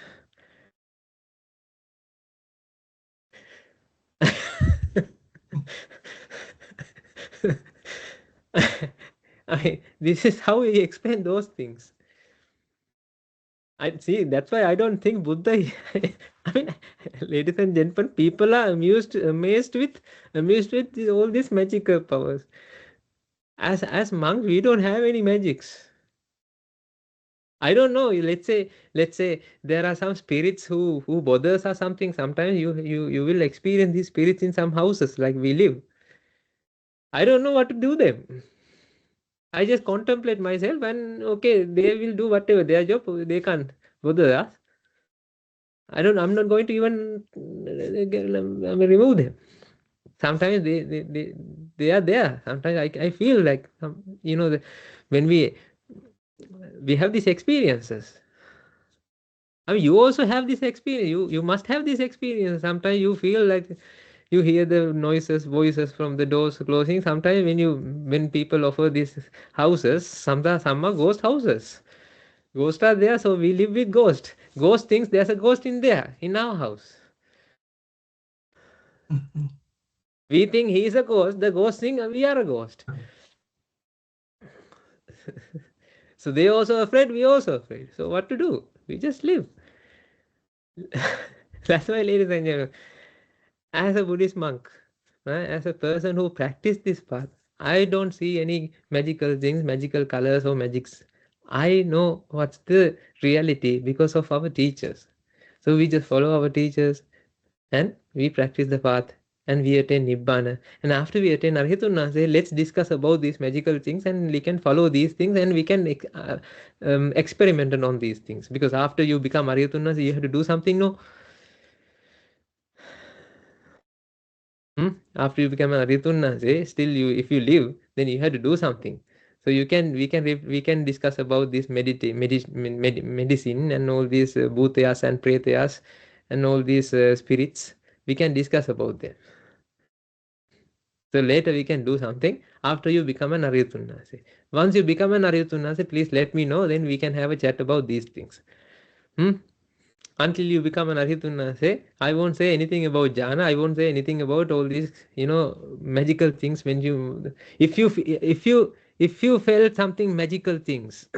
This is how he explained those things. I see. That's why I don't think Buddha. I mean, ladies and gentlemen, people are amazed with all these magical powers. As monks, we don't have any magics. I don't know. Let's say there are some spirits who bothers or something. Sometimes you will experience these spirits in some houses like we live. I don't know what to do them. I just contemplate myself, and okay, they will do whatever their job. They can't bother us. I'm not going to even remove them. Sometimes they are there. Sometimes I feel like when we have these experiences. I mean, you also have this experience. You must have this experience. Sometimes you feel like you hear the voices from the doors closing. Sometimes when people offer these houses, some are ghost houses. Ghosts are there, so we live with ghost. Ghost thinks there's a ghost in there, in our house. We think he is a ghost, the ghost think we are a ghost. So they also afraid, we also afraid. So what to do? We just live. That's why, ladies and gentlemen, as a Buddhist monk, as a person who practice this path, I don't see any magical things, magical colors or magics. I know what's the reality because of our teachers. So we just follow our teachers and we practice the path and we attain Nibbana. And after we attain Arhatuna, say, let's discuss about these magical things and we can follow these things and we can experiment on these things. Because after you become Arhatuna, you have to do something, no? After you become a Ritunna, say, still you, if you live, then you have to do something. So we can discuss about this medicine and all these bhutayas and pretayas and all these spirits. We can discuss about them. So later we can do something after you become an Aryatunasi. Once you become an Aryatunasi, please let me know. Then we can have a chat about these things. Until you become an Arhitunase, I won't say anything about jhana. I won't say anything about all these, magical things. When you, if you felt something magical things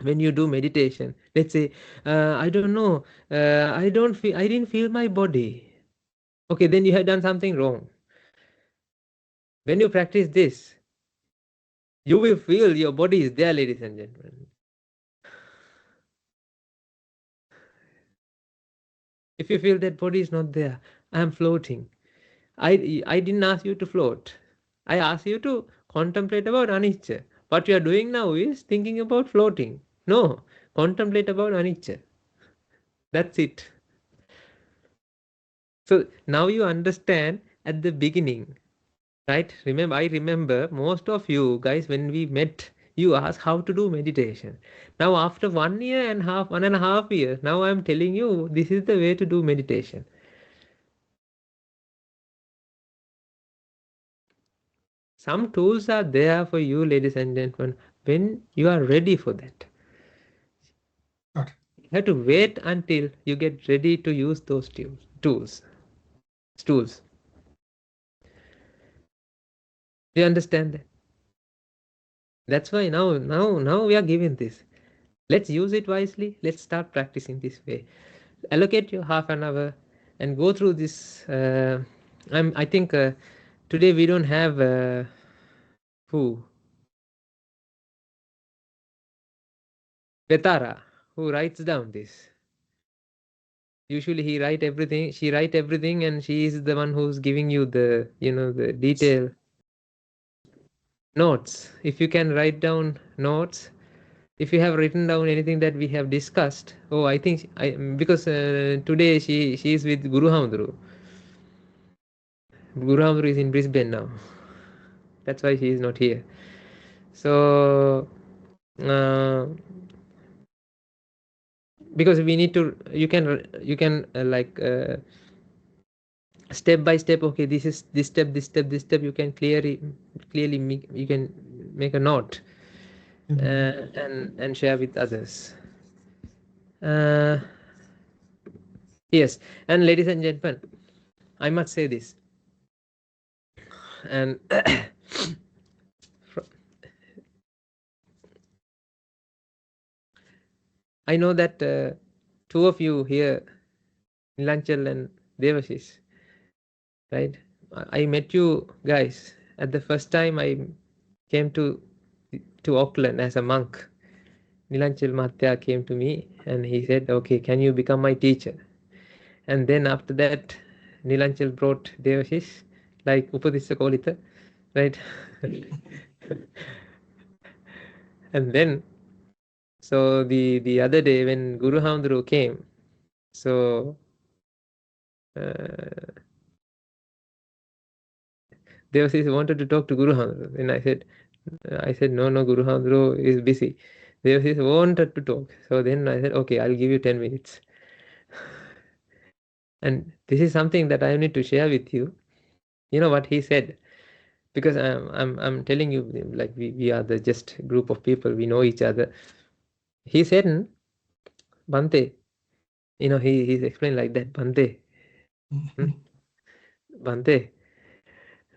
when you do meditation, let's say, I don't know, I didn't feel my body. Okay, then you have done something wrong. When you practice this, you will feel your body is there, ladies and gentlemen. If you feel that body is not there, I am floating. I didn't ask you to float. I asked you to contemplate about anicca. What you are doing now is thinking about floating. No, contemplate about anicca. That's it. So now you understand at the beginning, right? I remember most of you guys when we met, you asked how to do meditation. Now after 1 year and half, 1.5 years, now I'm telling you this is the way to do meditation. Some tools are there for you, ladies and gentlemen, when you are ready for that. Okay. You have to wait until you get ready to use those tools. Tools. Do you understand that? That's why now we are giving this. Let's use it wisely. Let's start practicing this way. Allocate your half an hour and go through this. I think today we don't have who Betara who writes down this. Usually he write everything, she write everything, and she is the one who's giving you the the detail notes. If you can write down notes, if you have written down anything that we have discussed. Oh, I think I because today she is with Guru Hamdru. Guru Hamdru is in Brisbane now. That's why she is not here. So because we need to, you can step by step. Okay, this is this step, this step, this step. You can clearly make, you can make a note and share with others. Uh, yes, and ladies and gentlemen, I must say this, and I know that two of you here, Nilanchal and Devashish, right? I met you guys at the first time I came to Auckland as a monk. Nilanchal Mahatya came to me and he said, "Okay, can you become my teacher?" And then after that, Nilanchal brought Devashish, like Upadisya Kolita, right? And then, so the other day when Guru Hamdru came, so uh, Devashish wanted to talk to Guru Hamdru, and I said, no, Guru Hamdru is busy. Devashish wanted to talk, so then I said, okay, I'll give you 10 minutes. And this is something that I need to share with you. You know what he said? Because I'm telling you, like we are the just group of people, we know each other. he said, Bante, he's explained like that, Bante, hmm? Bante,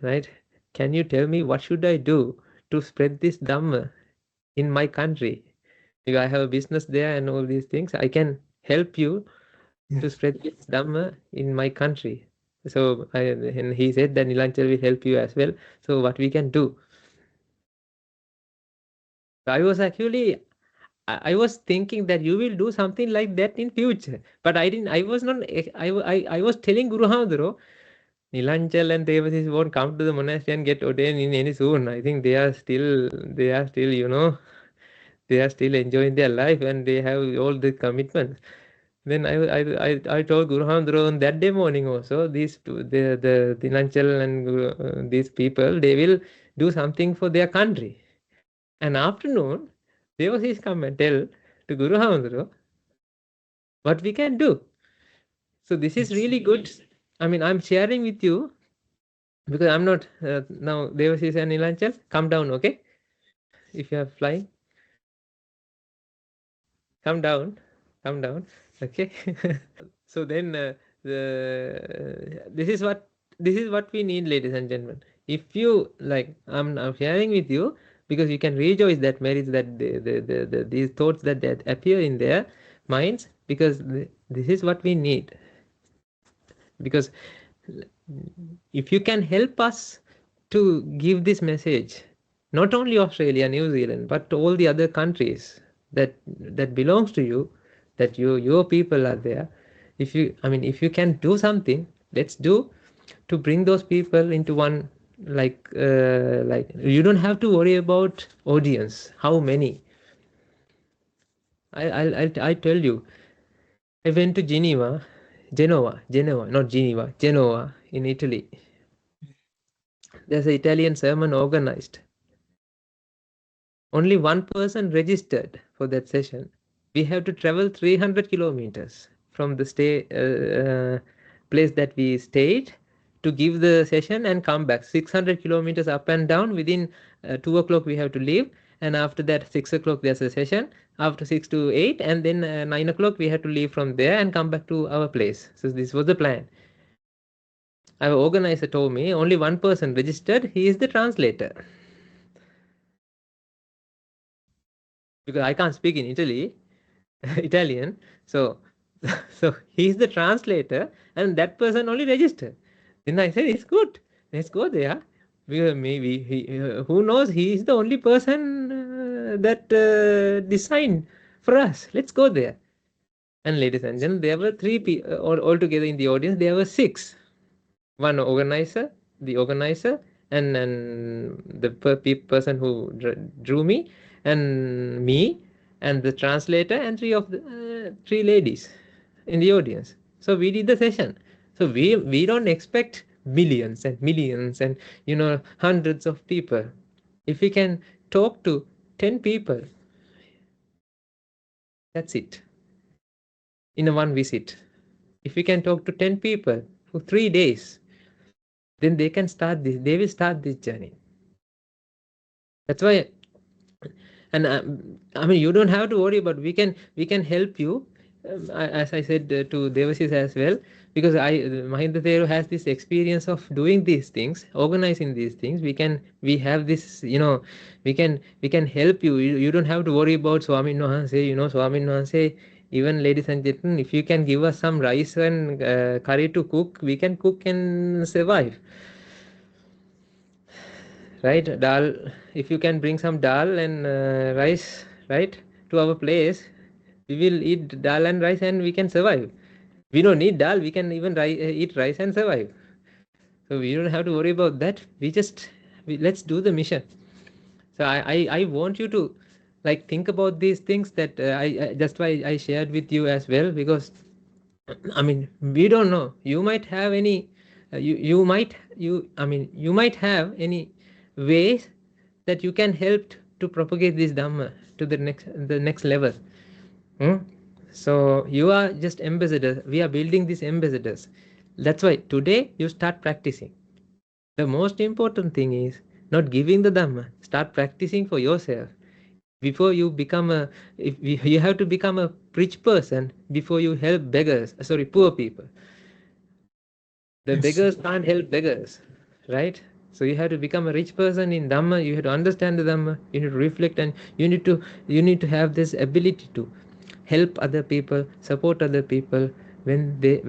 right? Can you tell me what should I do to spread this Dhamma in my country? Because I have a business there and all these things. I can help you to Yes. spread this Dhamma in my country. So and he said that Nilanchal will help you as well. So what we can do? I was actually I was thinking that you will do something like that in future, but I didn't. I was not. I was telling Guru Hamdro, Nilanchal and Devasis won't come to the monastery and get ordained in any soon. I think they are still, they are still enjoying their life and they have all the commitments. Then I told Guru Hamdro on that day morning also, these two, the Nilanchal and these people, they will do something for their country. And afternoon, Devasis come and tell to Guru Hamdro what we can do. So this is Yes. really good. I mean, I'm sharing with you because I'm not now. Devasis and Nilanchal, come down, okay? If you are flying, come down, come down, okay? So then this is what we need, ladies and gentlemen. If you like, I'm sharing with you because you can rejoice that merits that these thoughts that appear in their minds because this is what we need. Because if you can help us to give this message, not only Australia, New Zealand, but to all the other countries that belongs to you, that your people are there. If you, I mean, if you can do something, let's do to bring those people into one. Like you don't have to worry about audience. How many? I tell you. I went to Genoa, not Geneva, Genoa in Italy. There's an Italian sermon organized. Only one person registered for that session. We have to travel 300 kilometers from the place that we stayed to give the session and come back. 600 kilometers up and down. Within 2 o'clock we have to leave, and after that 6 o'clock there's a session. After 6 to 8, and then 9 o'clock we have to leave from there and come back to our place. So this was the plan. Our organizer told me only one person registered. He is the translator. Because I can't speak in Italian. So, so he's the translator, and that person only registered. Then I said, "It's good. Let's go there. Maybe who knows? He is the only person that designed for us. Let's go there." And ladies and gentlemen, there were three people altogether in the audience. There were six. One organizer, the organizer, and the person who drew me, and me, and the translator, and three ladies in the audience. So we did the session. So we don't expect millions and millions and hundreds of people. If we can talk to 10 people, that's it, in a one visit. If we can talk to 10 people for 3 days, then they will start this journey. That's why. And I mean, you don't have to worry about. We can help you, as I said to Devasis as well, because Mahinda Theru has this experience of doing these things, organizing these things. We have this, we can help you. You don't have to worry about Swami Nohanse. Swami Nohanse. Even ladies and gentlemen, if you can give us some rice and curry to cook, we can cook and survive. Right, dal. If you can bring some dal and rice, right, to our place, we will eat dal and rice and we can survive. We don't need dal, we can even eat rice and survive. So we don't have to worry about that. Let's do the mission. So I want you to like think about these things that I that's why I shared with you as well, because I mean, we don't know. You might have any, you might have any ways that you can help to propagate this Dhamma to the next level. Hmm? So you are just ambassadors. We are building these ambassadors. That's why today you start practicing. The most important thing is not giving the Dhamma. Start practicing for yourself. Before you become a, you have to become a rich person before you help beggars, sorry, poor people. The Yes. beggars can't help beggars, right? So you have to become a rich person in Dhamma. You have to understand the Dhamma. You need to reflect, and you need to have this ability to help other people, support other people when they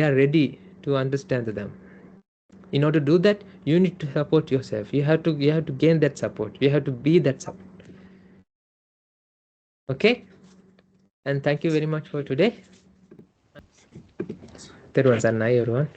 are ready to understand the Dhamma. In order to do that, you need to support yourself. You have to gain that support. You have to be that support. Okay. And thank you very much for today. That was a nice everyone.